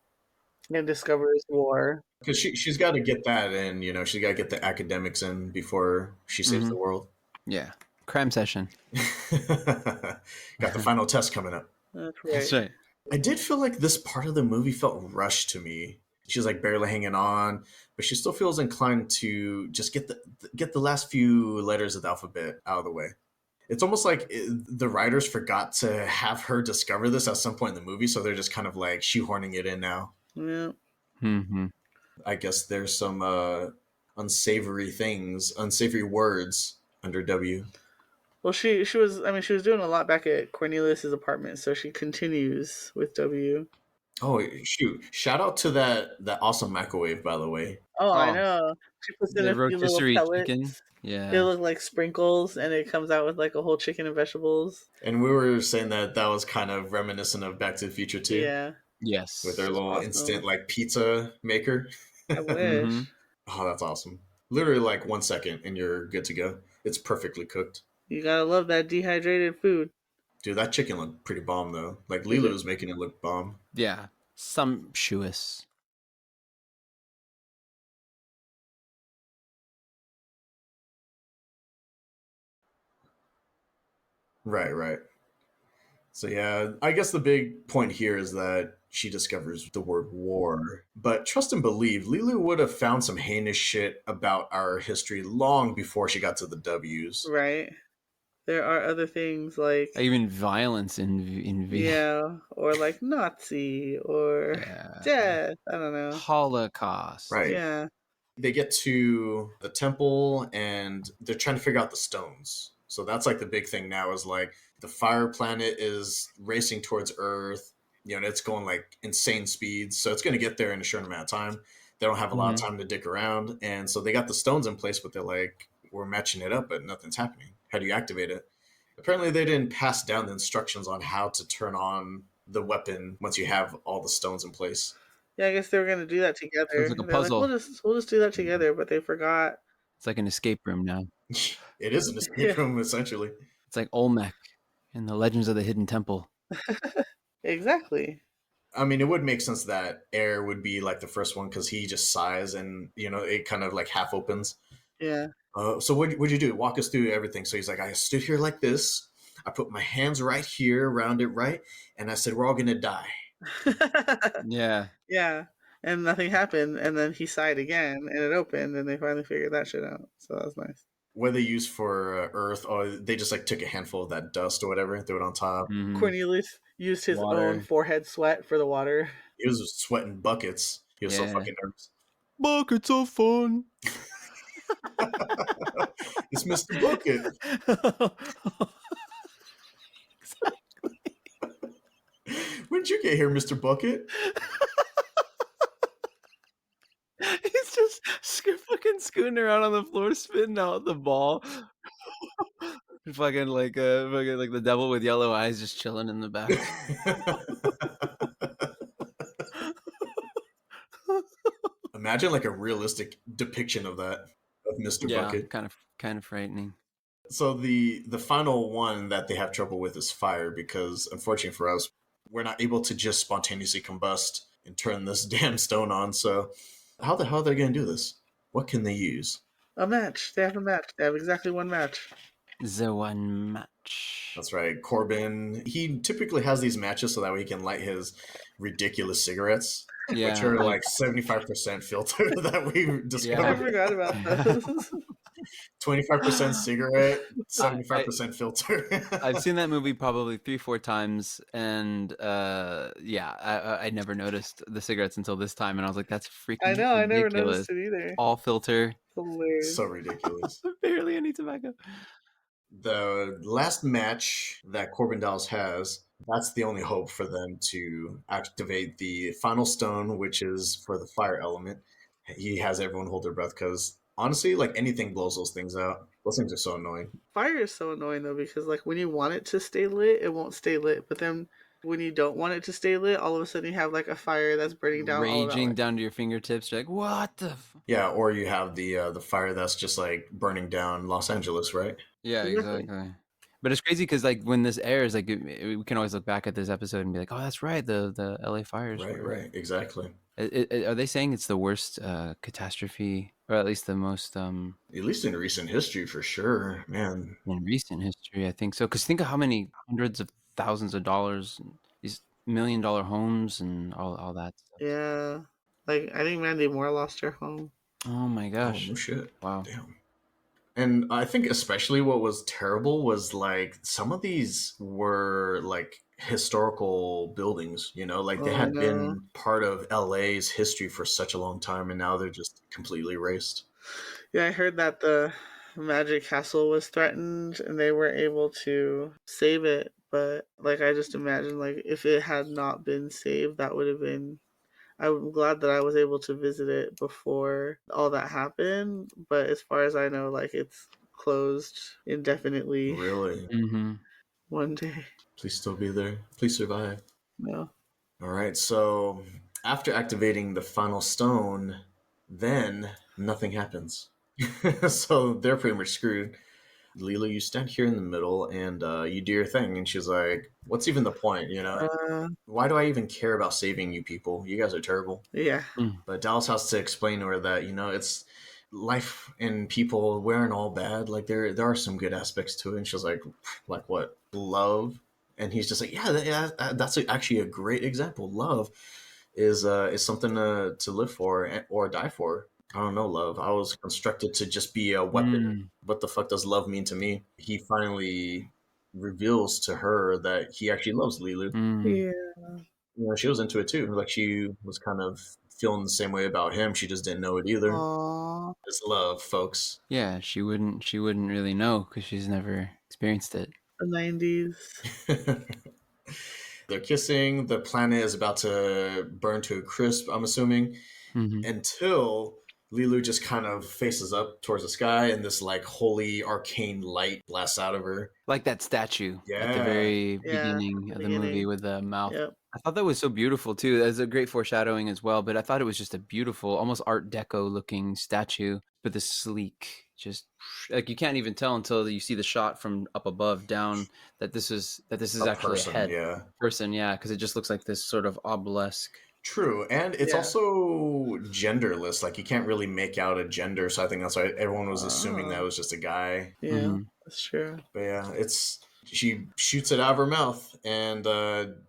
and discovers war. Because she's got to get that in, she's got to get the academics in before she saves Mm-hmm. the world. Yeah. Crime session. Got the final test coming up. That's right. That's right. I did feel like this part of the movie felt rushed to me. She's like barely hanging on, but she still feels inclined to just get the last few letters of the alphabet out of the way. It's almost like the writers forgot to have her discover this at some point in the movie, so they're just kind of like shoehorning it in now. Yeah. Mm-hmm. I guess there's some unsavory things, unsavory words under W. Well, she was. I mean, she was doing a lot back at Cornelius's apartment, so she continues with W. Oh shoot! Shout out to that awesome microwave, by the way. Oh, I Oh, know. She puts in the a few little rotisserie chicken. pellets. They Yeah. look like sprinkles, and it comes out with like a whole chicken and vegetables. And we were saying that was kind of reminiscent of Back to the Future too, Yeah, with their Yes. it's little instant awesome. like pizza maker. I Mm-hmm. wish Oh, that's awesome. Literally like 1 second and you're good to go. It's perfectly cooked. you gotta love that dehydrated food. Dude, that chicken looked pretty bomb though. Like It Leeloo did. was making it look bomb. Yeah. Sumptuous. Right, right. So yeah, I guess the big point here is that she discovers the word war. But trust and believe, Leeloo would have found some heinous shit about our history long before she got to the W's. Right. There are other things like Even violence in V. yeah, or like Nazi or Yeah. death. I don't know. Holocaust. Right. Yeah. They get to the temple and they're trying to figure out the stones. So that's like the big thing now is like the fire planet is racing towards Earth. You know, it's going like insane speeds. So it's going to get there in a short amount of time. They don't have a lot of Mhm. time to dick around. And so they got the stones in place, but they're like, we're matching it up, but nothing's happening. How do you activate it? Apparently, they didn't pass down the instructions on how to turn on the weapon once you have all the stones in place. Yeah, I guess they were gonna do that So together. it's like a They're like, puzzle. we'll just do that together, but they forgot. It's like an escape room now. It is an escape Yeah, room, essentially. It's like Olmec in the Legends of the Hidden Temple. exactly. I mean, it would make sense that air would be like the first one because he just sighs and, you know, it kind of like half opens. Yeah. So what'd you do? Walk us through everything. So he's like, I stood here like this. I put my hands right here around it, right? And I said, we're all going to die. Yeah. yeah. And nothing happened, and then he sighed again, and it opened, and they finally figured that shit out. So that was nice. What they use for Earth, or they just like took a handful of that dust or whatever, threw it on top. Mhm. Cornelius used his Water. own forehead sweat for the water. He was sweating buckets. He was so Yeah. fucking nervous. Buckets of fun. It's Mr. Bucket. When did you get here, Mr. Bucket? He's just fucking scooting around on the floor, spitting out the ball. fucking like the devil with yellow eyes, just chilling in the back. Imagine like a realistic depiction of that, of Mr. Yeah, Bucket. kind of frightening. So the final one that they have trouble with is fire because unfortunately for us, we're not able to just spontaneously combust and turn this damn stone on. So how the hell are they going to do this? What can they use? A match. They have a match. They have exactly one match. The one match. That's right. Korben, he typically has these matches so that way he can light his ridiculous cigarettes, Yeah, which are like 75% filter that we I discovered. forgot about those. 25% cigarette, 75% filter. I've seen that movie probably 3-4 times, and I never noticed the cigarettes until this time, and I was like, "That's freaking I know. I never ridiculous!" noticed it either. All filter, Hilarious. So ridiculous. barely any tobacco. The last match that Korben Dallas has, that's the only hope for them to activate the final stone, which is for the fire element. He has everyone hold their breath because honestly, like anything blows those things out. Those things are so annoying. Fire is so annoying though because like when you want it to stay lit, it won't stay lit. But then when you don't want it to stay lit, all of a sudden you have like a fire that's burning down all Raging around. down to your fingertips. You're like, what the? Yeah, or you have the fire that's just like burning down Los Angeles, right? Yeah, Exactly. exactly. But it's crazy because like when this airs, like we can always look back at this episode and be like, oh, that's right, the LA fires. Right, were- right, exactly. Are they saying it's the worst catastrophe, or at least the most At least in recent history, for sure, man. in recent history? I think so. Because think of how many hundreds of thousands of dollars, these $1 million homes, and all that stuff. Yeah. Like I think Mandy Moore lost her home. Oh my Oh gosh! no shit! Wow. Damn. And I think especially what was terrible was like some of these were like historical buildings, you know, like they had been part of LA's history for such a long time and now they're just completely erased. Yeah, I heard that the magic castle was threatened and they were able to save it, but like I just imagine like if it had not been saved, that would have been I'm glad that I was able to visit it before all that happened, but as far as I know, like it's closed indefinitely Really? Mm-hmm. one day. Please still be there. Please survive. No. All right, so after activating the final stone, then nothing happens. So they're pretty much screwed. Leeloo, you stand here in the middle and you do your thing. And she's like, what's even the point? You know, Uh, why do I even care about saving you people? You guys are terrible. yeah. But Dallas has to explain to her that, you know, it's life and people weren't all bad. Like there are some good aspects to it. And she's like what? Love? And he's just like, yeah, that's actually a great example. Love is something to live for or die for. I don't know, love. I was constructed to just be a weapon. Mm. What the fuck does love mean to me? He finally reveals to her that he actually loves Leeloo. Mm. Yeah. You know, she was into it too. Like she was kind of feeling the same way about him. She just didn't know it either. Aww. It's love, folks. Yeah, she wouldn't really know because she's never experienced it. The 90s. They're kissing. The planet is about to burn to a crisp, I'm assuming, Mm-hmm. until Leeloo just kind of faces up towards the sky and this like holy arcane light blasts out of her. Like that statue at the Yeah. very Yeah. beginning The of the movie beginning. with the mouth. Yep. I thought that was so beautiful too. That's a great foreshadowing as well. But I thought it was just a beautiful, almost Art Deco looking statue, but the sleek, just like you can't even tell until you see the shot from up above down that this is A actually person, a head yeah. person. Yeah, because it just looks like this sort of obelisk. True, and it's Yeah. also genderless. Like you can't really make out a gender, so I think that's why everyone was assuming that it was just a guy. Yeah, Mm-hmm. that's true. But yeah, it's she shoots it out of her mouth, and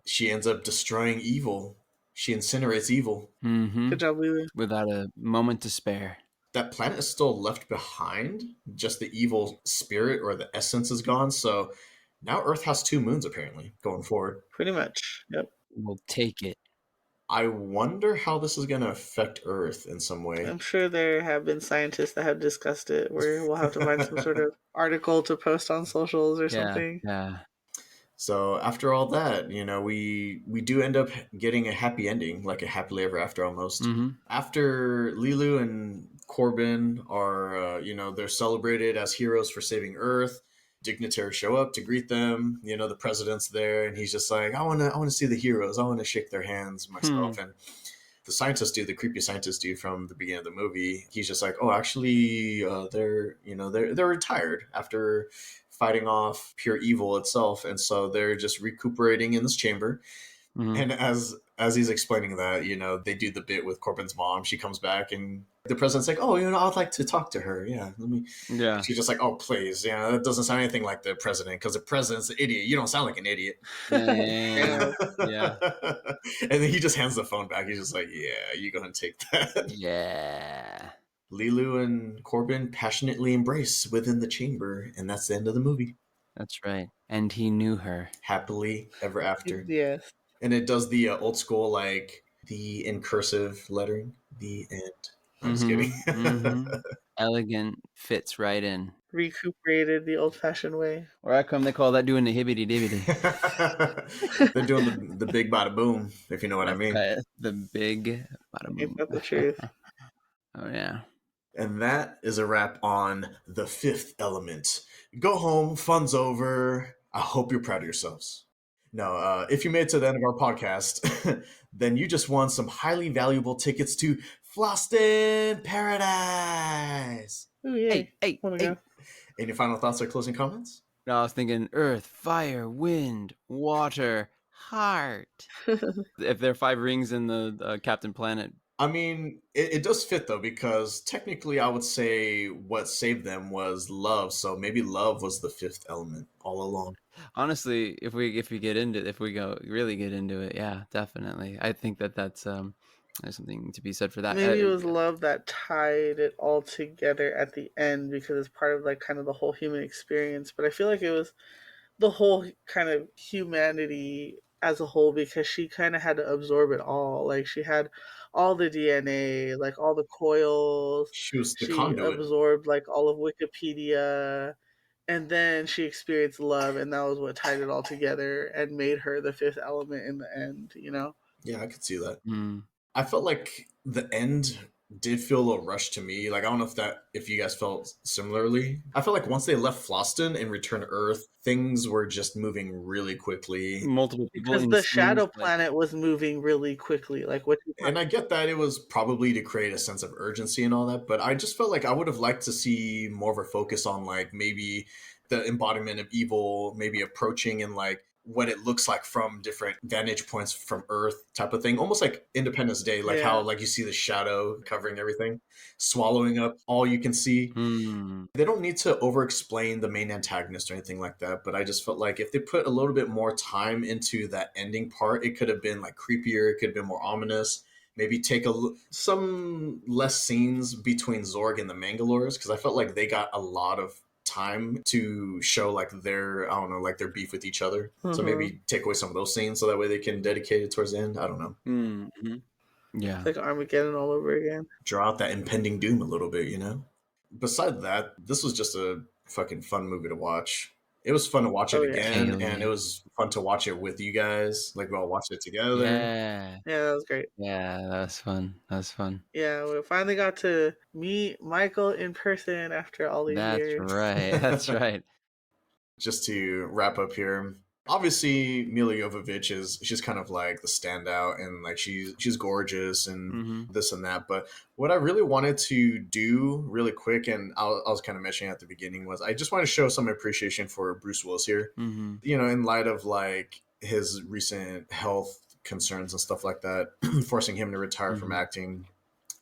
she ends up destroying evil. She incinerates evil. Mm-hmm. Good job, Leeloo. Without a moment to spare. That planet is still left behind. Just the evil spirit or the essence is gone. So now Earth has 2 moons apparently going forward. Pretty much. Yep. We'll take it. I wonder how this is going to affect Earth in some way. I'm sure there have been scientists that have discussed it where we'll have to find some sort of article to post on socials or Yeah, something. yeah. So after all that, you know, we do end up getting a happy ending, like a happily ever after almost. Mm-hmm. After Leeloo and Korben are, you know, they're celebrated as heroes for saving Earth. Dignitaries show up to greet them. You know, the president's there, and he's just like, I want to see the heroes. I want to shake their hands myself. And the scientist dude, the creepy scientist dude from the beginning of the movie, he's just like, oh, actually, they're retired after fighting off pure evil itself, and so they're just recuperating in this chamber. Mm-hmm. And as he's explaining that, you know, they do the bit with Corbin's mom. She comes back, and the president's like, "Oh, you know, I'd like to talk to her. Yeah, let me." Yeah. She's just like, "Oh, please, you know, that doesn't sound anything like the president because the president's an idiot. You don't sound like an idiot." Yeah. And then he just hands the phone back. He's just like, "Yeah, you go ahead and take that." Yeah. Leeloo and Korben passionately embrace within the chamber, and that's the end of the movie. That's right. And he knew her. Happily ever after. Yes. And it does the old school, like, the in cursive lettering, the end. I'm just kidding. Elegant, fits right in. Recuperated the old fashioned way. Or how come they call that doing the hibbity dibbity? They're doing the big bada boom, if you know what I mean. Right. The big bada Ain't boom. that the truth? Oh yeah. And that is a wrap on The Fifth Element. Go home, fun's over. I hope you're proud of yourselves. No, if you made it to the end of our podcast, then you just won some highly valuable tickets to Fhloston Paradise. Oh, yay. Hey. Any final thoughts or closing comments? No, I was thinking earth, fire, wind, water, heart. If there are 5 rings in the Captain Planet. I mean, it does fit though, because technically I would say what saved them was love. So maybe love was the 5th element all along. Honestly, if we really get into it, yeah, definitely. I think that's there's something to be said for that. Maybe it was love that tied it all together at the end because it's part of like kind of the whole human experience. But I feel like it was the whole kind of humanity as a whole because she kind of had to absorb it all. Like she had all the DNA, like all the coils. She was the She conduit. absorbed like all of Wikipedia, and then she experienced love, and that was what tied it all together and made her the fifth element in the end. You know? Yeah, I could see that. Mm. I felt like the end did feel a little rushed to me. Like I don't know if you guys felt similarly. I felt like once they left Fhloston and returned to Earth, things were just moving really quickly. Multiple people Because in the scenes, shadow like planet was moving really quickly. Like what you And I get that it was probably to create a sense of urgency and all that, but I just felt like I would have liked to see more of a focus on like maybe the embodiment of evil, maybe approaching and like what it looks like from different vantage points from Earth type of thing. Almost like Independence Day, like how yeah. like you see the shadow covering everything, swallowing up all you can see. mm, They don't need to over explain the main antagonist or anything like that, but I just felt like if they put a little bit more time into that ending part, it could have been like creepier, it could have been more ominous. Maybe take some less scenes between Zorg and the Mangalores, because I felt like they got a lot of time to show like their, I don't know, like their beef with each other. So Mm-hmm. maybe take away some of those scenes so that way they can dedicate it towards the end. I don't know. mm-hmm. Yeah. It's like Armageddon all over again. Draw out that impending doom a little bit, you know? Beside that, this was just a fucking fun movie to watch. It was fun to watch it Oh yeah. again, and it Kaylee. was fun to watch it with you guys. Like we all watched it together. Yeah. Yeah, that was great. Yeah, that was fun. That was fun. Yeah, we finally got to meet Michael in person after all these That's years. right. That's right. Just to wrap up here, obviously Mila Jovovich is she's kind of like the standout, and like she's gorgeous and Mm-hmm. this and that. But what I really wanted to do really quick, and I was kind of mentioning at the beginning, was I just want to show some appreciation for Bruce Willis here. Mm-hmm. You know, in light of like his recent health concerns and stuff like that, forcing him to retire from Mm-hmm. acting.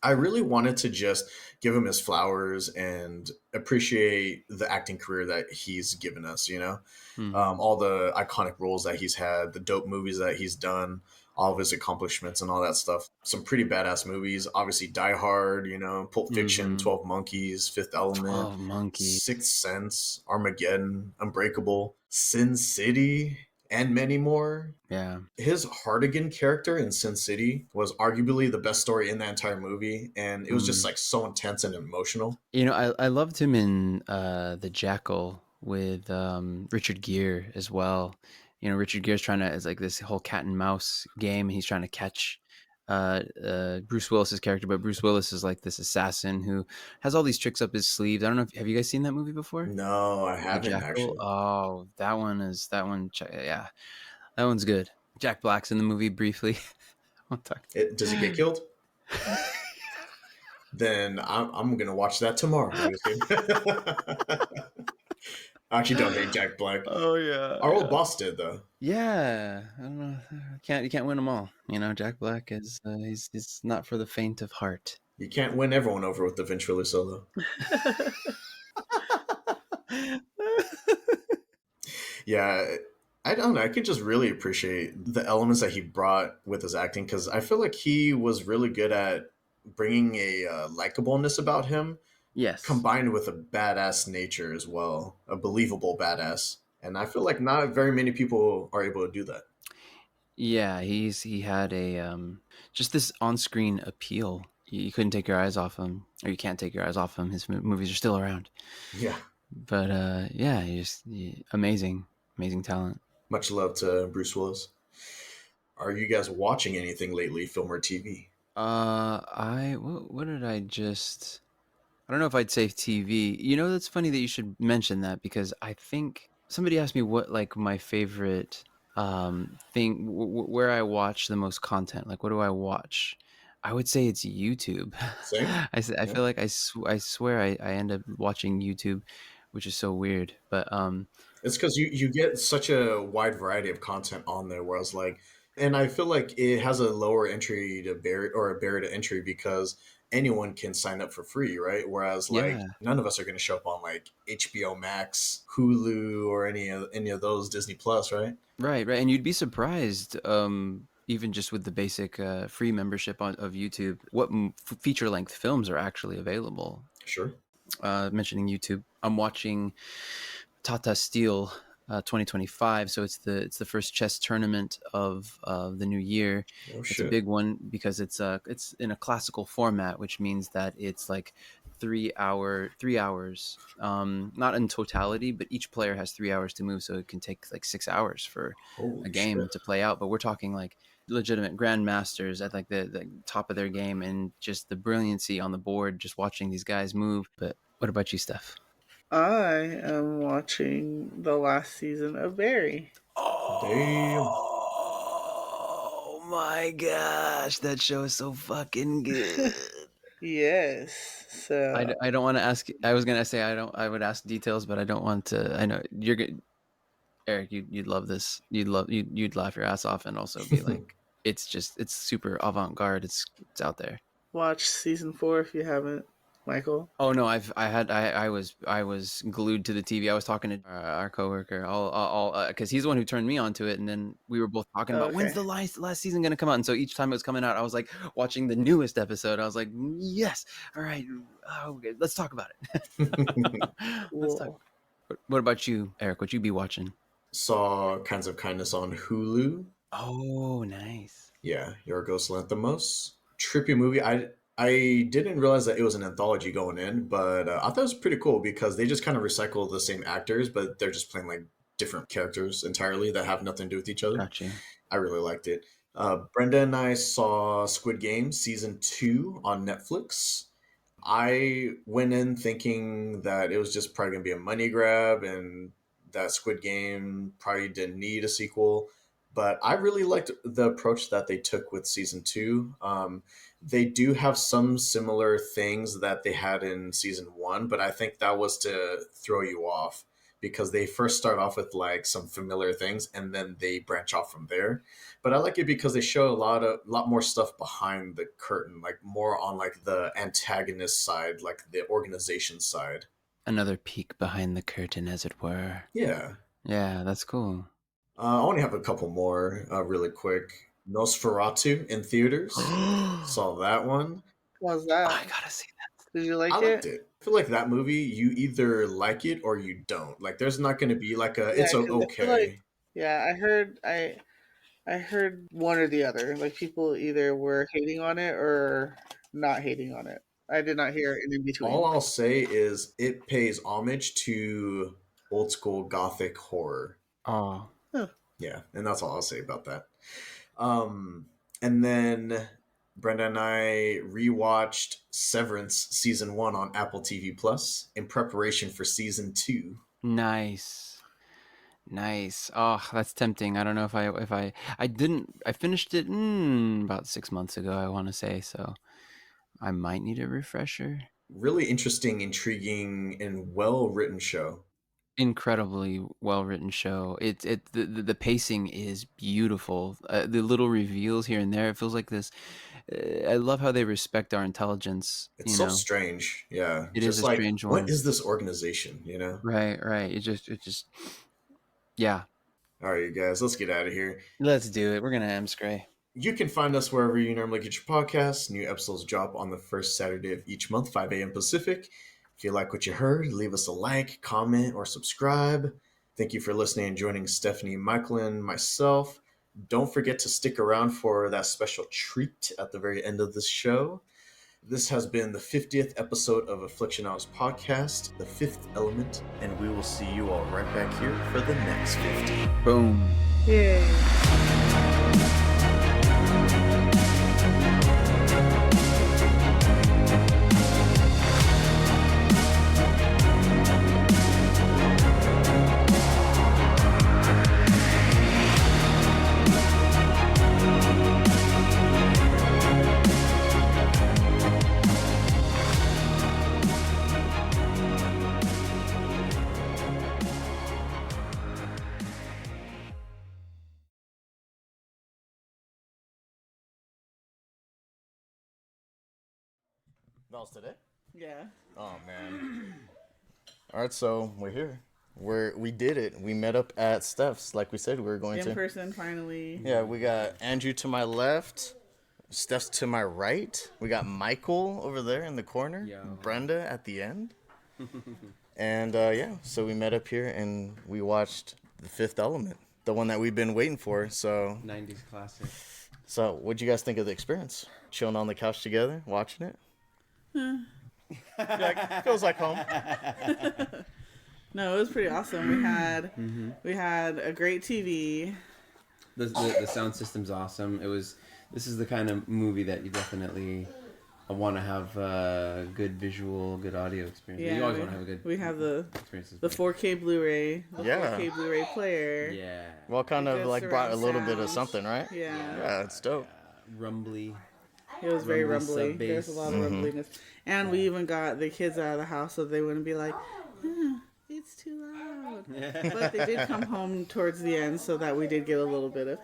I really wanted to just give him his flowers and appreciate the acting career that he's given us, you know? Mm-hmm. All the iconic roles that he's had, the dope movies that he's done, all of his accomplishments and all that stuff. Some pretty badass movies. Obviously, Die Hard, you know, Pulp Fiction, Mm-hmm. 12 Monkeys, Fifth Element, 12 Monkeys. Sixth Sense, Armageddon, Unbreakable, Sin City, and many more. Yeah. His Hardigan character in Sin City was arguably the best story in that entire movie, and it was just Mm. like so intense and emotional. You know, I loved him in The Jackal with Richard Gere as well. You know, Richard Gere's trying to, it's like this whole cat and mouse game, and he's trying to catch Bruce Willis's character, but Bruce Willis is like this assassin who has all these tricks up his sleeves. I don't know if, have you guys seen that movie before? No, I The haven't Jackal? actually. Oh, yeah. That one's good. Jack Black's in the movie briefly. Does he get killed? Then I'm gonna watch that tomorrow. I actually don't hate Jack Black. Oh yeah. Our old boss did though. Yeah, I don't know. You can't win them all. You know, Jack Black is he's not for the faint of heart. You can't win everyone over with the ventriloquist solo. Yeah, I don't know. I could just really appreciate the elements that he brought with his acting, because I feel like he was really good at bringing a likableness about him, Yes. combined with a badass nature as well, a believable badass. And I feel like not very many people are able to do that. Yeah, he had a just this on-screen appeal. You couldn't take your eyes off him, or you can't take your eyes off him. His movies are still around. Yeah. But yeah, amazing talent. Much love to Bruce Willis. Are you guys watching anything lately, film or TV? What did I just? I don't know if I'd say TV. You know, that's funny that you should mention that, because I think somebody asked me what like my favorite thing where I watch the most content. Like, what do I watch? I would say it's YouTube. Same. I Yeah. feel like I swear I end up watching YouTube, which is so weird. But It's because you get such a wide variety of content on there, whereas like, and I feel like it has a lower entry to barrier, or a barrier to entry, because anyone can sign up for free, right? Whereas like yeah, none of us are going to show up on like HBO Max, Hulu, or any of those, Disney Plus, right? right. And you'd be surprised, even just with the basic free membership of YouTube, what feature length films are actually available. Sure. Mentioning YouTube, I'm watching Tata Steel 2025. So it's the first chess tournament of the new year. Oh It's a shit. big one because it's in a classical format, which means that it's like 3 hours, not in totality, but each player has 3 hours to move, so it can take like 6 hours for a Holy game shit. to play out. But we're talking like legitimate grandmasters at like the top of their game, and just the brilliancy on the board, just watching these guys move. But what about you, Steph? I am watching the last season of Barry. Damn. Oh my gosh, that show is so fucking good. Yes. So I don't want to ask. I was gonna say I don't. I would ask details, but I don't want to. I know you're good, Eric. You'd love this. You'd laugh your ass off and also be like, it's super avant garde. It's out there. watch season 4 if you haven't, Michael. Oh no, I was glued to the TV. I was talking to our coworker, all because he's the one who turned me onto it, and then we were both talking Oh, about when's okay. the last season gonna come out. And so each time it was coming out, I was like watching the newest episode. I was like, yes, all right, okay, let's talk about it. Let's talk. Cool. What about you, Eric? What you be watching? Saw Kinds of Kindness on Hulu. Oh, nice. Yeah, Yorgos Lanthimos. Trippy movie. I didn't realize that it was an anthology going in, but I thought it was pretty cool because they just kind of recycle the same actors, but they're just playing like different characters entirely that have nothing to do with each other. Got you. I really liked it. Brenda and I saw Squid Game season 2 on Netflix. I went in thinking that it was just probably gonna be a money grab and that Squid Game probably didn't need a sequel. But I really liked the approach that they took with season 2. They do have some similar things that they had in season 1, but I think that was to throw you off because they first start off with like some familiar things and then they branch off from there. But I like it because they show a lot more stuff behind the curtain, like more on like the antagonist side, like the organization side. Another peek behind the curtain, as it were. Yeah. Yeah, that's cool. I only have a couple more really quick. Nosferatu in theaters. I Saw that one. How's that? gotta see that. Did you I like liked it? it. I feel like that movie, you either like it or you don't. Like, there's not going to be like a, Yeah, it's a because I feel like okay. I heard one or the other. Like people either were hating on it or not hating on it. I did not hear an in All between. I'll say is it pays homage to old school gothic horror. Oh, Huh. Yeah, and that's all I'll say about that. Um, and then Brenda and I rewatched Severance season 1 on Apple TV Plus in preparation for season 2. nice. Nice. Oh, that's tempting. I don't know if I didn't I finished it about 6 months ago, I want to say, so I might need a refresher. Really interesting, intriguing, and well written show. Incredibly well written show. The pacing is beautiful. The little reveals here and there. It feels like this. I love how they respect our intelligence. It's so strange. Yeah. It is Just a like, strange what one. is this organization, you know? Right, right. It just yeah. All right, you guys, let's get out of here. Let's do it. We're gonna Amscray. You can find us wherever you normally get your podcasts. New episodes drop on the first Saturday of each month, 5 a.m. Pacific. If you like what you heard, leave us a like, comment, or subscribe. Thank you for listening and joining Stephanie, Michael, and myself. Don't forget to stick around for that special treat at the very end of this show. This has been the 50th episode of Aflixionados podcast, The Fifth Element, and we will see you all right back here for the next 50. Boom. Yay. That was today? Yeah. Oh, man. All right, so we're here. We did it. We met up at Steph's, like we said we were going In to. person, finally. Yeah, we got Andrew to my left, Steph's to my right. We got Michael over there in the corner, Yo. Brenda at the end. And yeah, so we met up here and we watched The Fifth Element, the one that we've been waiting for. So 90s classic. So, what'd you guys think of the experience? Chilling on the couch together, watching it? Feels like home. No, it was pretty awesome. We had a great TV. The sound system's awesome. This is the kind of movie that you definitely want to have good visual, good audio experience. Yeah, you always want to have a good. We have the experiences. 4K Blu-ray, the Yeah. 4K Blu-ray player. Yeah. Well, kind of Good like brought a little surround bit of sound. something, right? Yeah. Yeah, it's dope. Rumbly. It was very Rumbly rumbly. sub-bass. There's a lot of rumbliness. And we even got the kids out of the house so they wouldn't be like, it's too loud. But they did come home towards the end so that we did get a little bit of,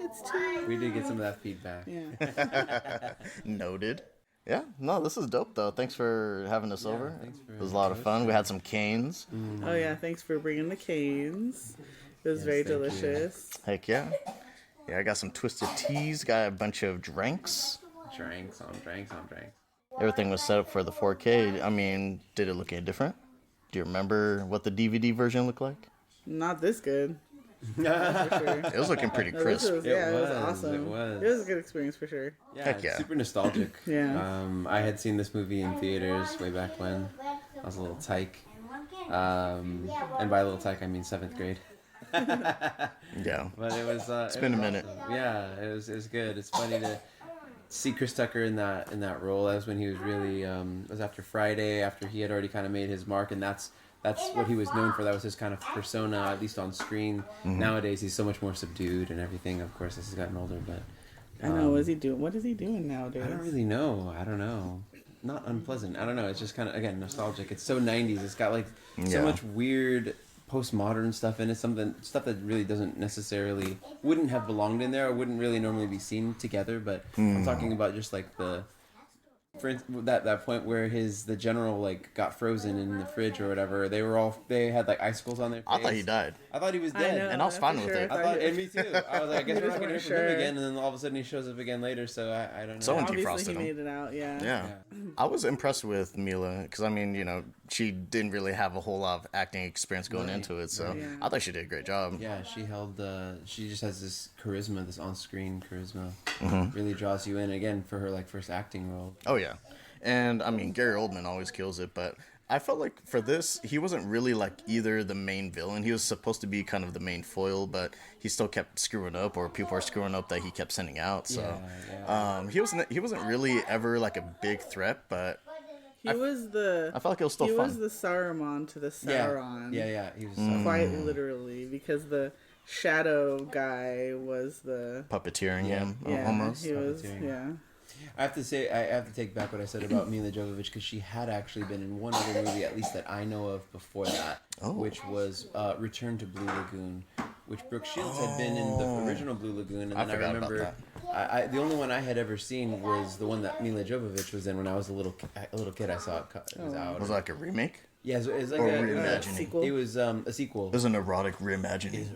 it's too loud. We did get some of that feedback. Yeah. Noted. Yeah, no, this is dope though. Thanks for having us over. thanks for It was a lot of fun. We had some canes. Oh, yeah. Thanks for bringing the canes. It was very thank you. delicious. Heck yeah. Yeah, I got some twisted teas. Got a bunch of drinks. Drinks on drinks on drinks. Everything was set up for the 4K. I mean, did it look any different? Do you remember what the DVD version looked like? Not this good. That's for sure. It was looking pretty No, this crisp. was, yeah, it was was, awesome. it was. It was a good experience for sure. Yeah, Heck yeah. super nostalgic. Yeah. I had seen this movie in theaters way back when I was a little tyke. And by little tyke, I mean 7th grade. Yeah. But it was. It's been a minute. Yeah, it was good. It's funny to see Chris Tucker in that role. That was when he was really. It was after Friday, after he had already kind of made his mark, and that's what he was known for. That was his kind of persona, at least on screen. Nowadays, he's so much more subdued and everything. Of course, as he's gotten older, but. I know. What is he doing? What is he doing nowadays? I don't really know. I don't know. Not unpleasant. I don't know. It's just kind of, again, nostalgic. It's so 90s. It's got like so Yeah. much weird postmodern stuff in it. Stuff that really wouldn't have belonged in there or wouldn't really normally be seen together. But I'm talking about just like for instance, that point where the general like got frozen in the fridge or whatever. They had like icicles on their face. I thought he died. I thought he was I dead. know, And I was fine for with sure. it. I thought, and me too. I was like, I guess we're not gonna hear from him Sure. again, and then all of a sudden he shows up again later. So I don't know. Someone Obviously, defrosted he him. made it out. Yeah. Yeah. I was impressed with Mila because, I mean, you know, she didn't really have a whole lot of acting experience going into it. So Yeah. I thought she did a great job. Yeah, she just has this charisma, this on-screen charisma. Really draws you in, again, for her, like, first acting role. Oh, yeah. And, I mean, Gary Oldman always kills it. But I felt like for this, he wasn't really, like, either the main villain. He was supposed to be kind of the main foil, but he still kept screwing up, or people are screwing up that he kept sending out. So he wasn't really ever, like, a big threat, but He was the. I felt like it was still he fun. was the Saruman to the Yeah, Sauron. yeah. He was Quite literally, because the shadow guy was the. Puppeteering him, Yeah, almost. he was. Puppeteering. Yeah. I have to take back what I said about Mila Jovovich, because she had actually been in one other movie, at least that I know of before that, which was Return to Blue Lagoon, which Brooke Shields had been in the original Blue Lagoon, and then I forgot about remember the only one I had ever seen was the one that Mila Jovovich was in when I was a little kid. I saw it was out. Was it like a remake? Yeah, it was like Or a reimagining. sequel? It was a sequel. It was an erotic reimagining.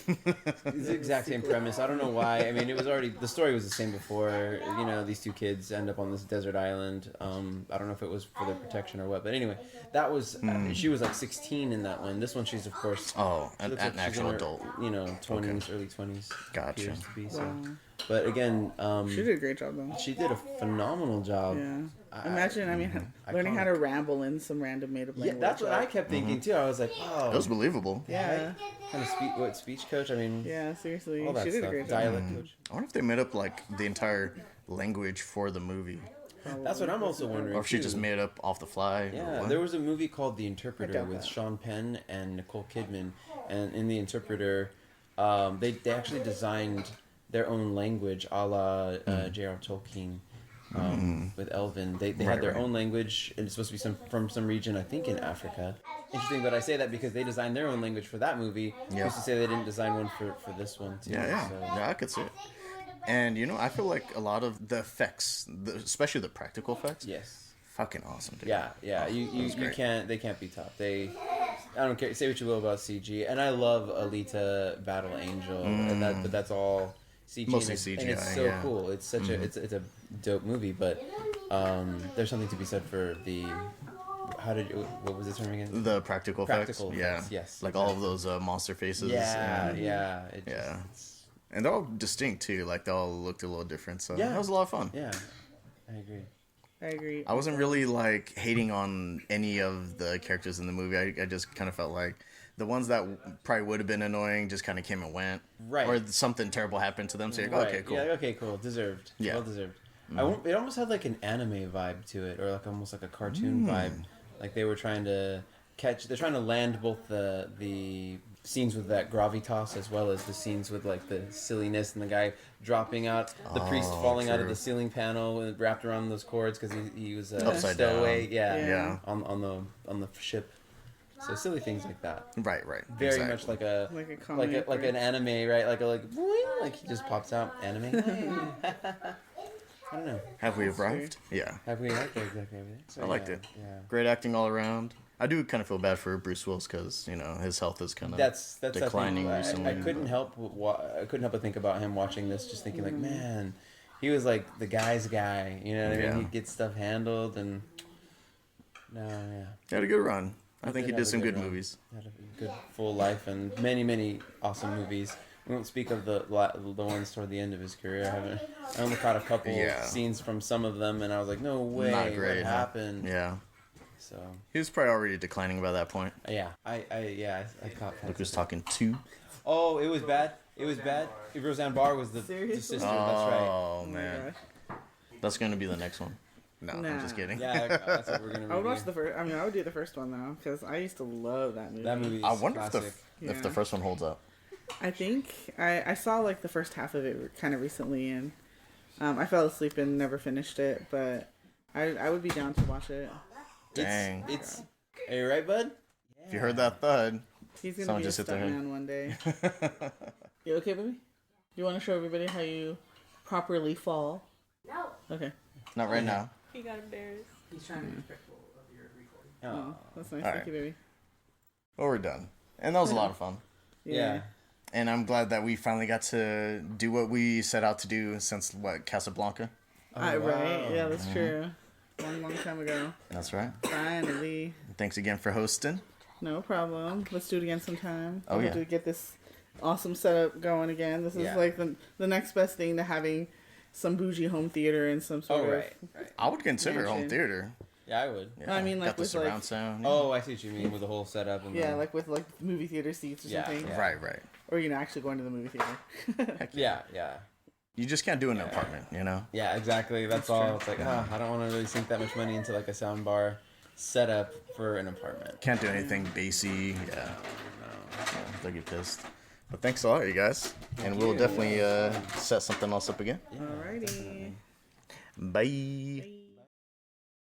It's the exact same premise. I don't know why. I mean, the story was the same before. You know, these two kids end up on this desert island. I don't know if it was for their protection or what, but anyway, that was she was like 16 in that one. This one, she's of course An looks like she's actual in her, adult. You know, 20s, early 20s. Gotcha. appears to be, so. Wow. But again, She did a great job though. she did a phenomenal job. Yeah. Imagine, learning how to ramble in some random made-up Yeah, language. that's what I kept thinking too. I was like, oh, It was believable. Yeah. kind of speech coach. I mean, Yeah, seriously. all that She did a stuff. great job. Dialect coach. I wonder if they made up like the entire language for the movie, That's what I'm also wondering. or if she too. just made it up off the fly. or Yeah, what. there was a movie called The Interpreter doubt with that. Sean Penn and Nicole Kidman, and in The Interpreter, they actually designed their own language, a la J.R. Tolkien, with Elven. They had their own language, and it's supposed to be from some region, I think, in Africa. Interesting that I say that because they designed their own language for that movie. Yeah. Who's to say they didn't design one for this one too? Yeah, So. yeah, I could see it. And you know, I feel like a lot of the effects, especially the practical effects, Yes. fucking awesome, dude. Yeah. You great. they can't be topped. I don't care. Say what you will about CG, and I love Alita Battle Angel, but that's all CG. Mostly and it's CGI, so yeah. cool. It's such it's a dope movie, but there's something to be said for how did you, what was the term again? The practical effects. Practical Yeah. effects, yes, Like all of those monster faces. Yeah, and, yeah, yeah. And they're all distinct too. Like they all looked a little different. So that was a lot of fun. Yeah, I agree. I wasn't really like hating on any of the characters in the movie. I just kind of felt like the ones that probably would have been annoying just kind of came and went. Right. Or something terrible happened to them. So you're like, okay, cool. Yeah, okay, cool. Deserved. Yeah. Well deserved. It almost had like an anime vibe to it, or like almost like a cartoon vibe. Like they were trying to they're trying to land both the scenes with that gravitas as well as the scenes with like the silliness and the guy dropping out, the priest falling out of the ceiling panel and wrapped around those cords because he was upside stowaway. down. Yeah. On the ship. So silly things like that. Right. Very exactly. much like a comic like an anime, right? Like he just pops out anime. I don't know. Have we arrived? Yeah. Have we liked exactly everything? So, I liked it. Yeah. Great acting all around. I do kind of feel bad for Bruce Willis because his health is kind of That's declining recently. I couldn't help but think about him watching this, just thinking like, man, he was like the guy's guy. You know what I mean? He'd get stuff handled and He had a good run. I think he have did a some good run. movies. Had a good full life and many awesome movies. We won't speak of the ones toward the end of his career. I only caught a couple scenes from some of them, and I was like, no way, Not great, what happened? Yeah. So He was probably already declining by that point. I caught. Luke was talking too. Oh, it was bad. Roseanne Barr was the sister. That's right. Oh man, that's gonna be the next one. No, I'm just kidding. Yeah, that's what we're gonna review. I would watch the first. I mean, I would do the first one though, because I used to love that movie. That movie is I wonder classic. if the first one holds up. I think I saw like the first half of it kind of recently, and I fell asleep and never finished it. But I would be down to watch it. Dang. It's are you right, bud? If you heard that thud, He's gonna someone be a just hit their head. stuntman one day. You okay, baby? You want to show everybody how you properly fall? No. Okay. Not right now. He got embarrassed. He's trying to be respectful of your recording. Oh, that's nice. All Thank you, baby. Well, we're done, and that was a lot of fun. Yeah. And I'm glad that we finally got to do what we set out to do since Casablanca. Right? Yeah, that's true. Long time ago. That's right. Finally. Thanks again for hosting. No problem. Let's do it again sometime. Oh, We'll yeah. have to get this awesome setup going again. This is like the next best thing to having some bougie home theater and some sort of. I would consider mansion. home theater. Yeah, I would. Yeah. I mean, like got the with surround sound. Oh, I see what you mean with the whole setup. And Yeah, like with like movie theater seats or something. yeah. Right. Or actually going to the movie theater. Yeah. You just can't do it in an apartment, Yeah, exactly. That's all. It's like, I don't want to really sink that much money into like a sound bar setup for an apartment. Can't do anything bassy. Yeah. They'll get pissed. But thanks a lot, you guys. And we'll definitely set something else up again. Alrighty. Bye. Bye.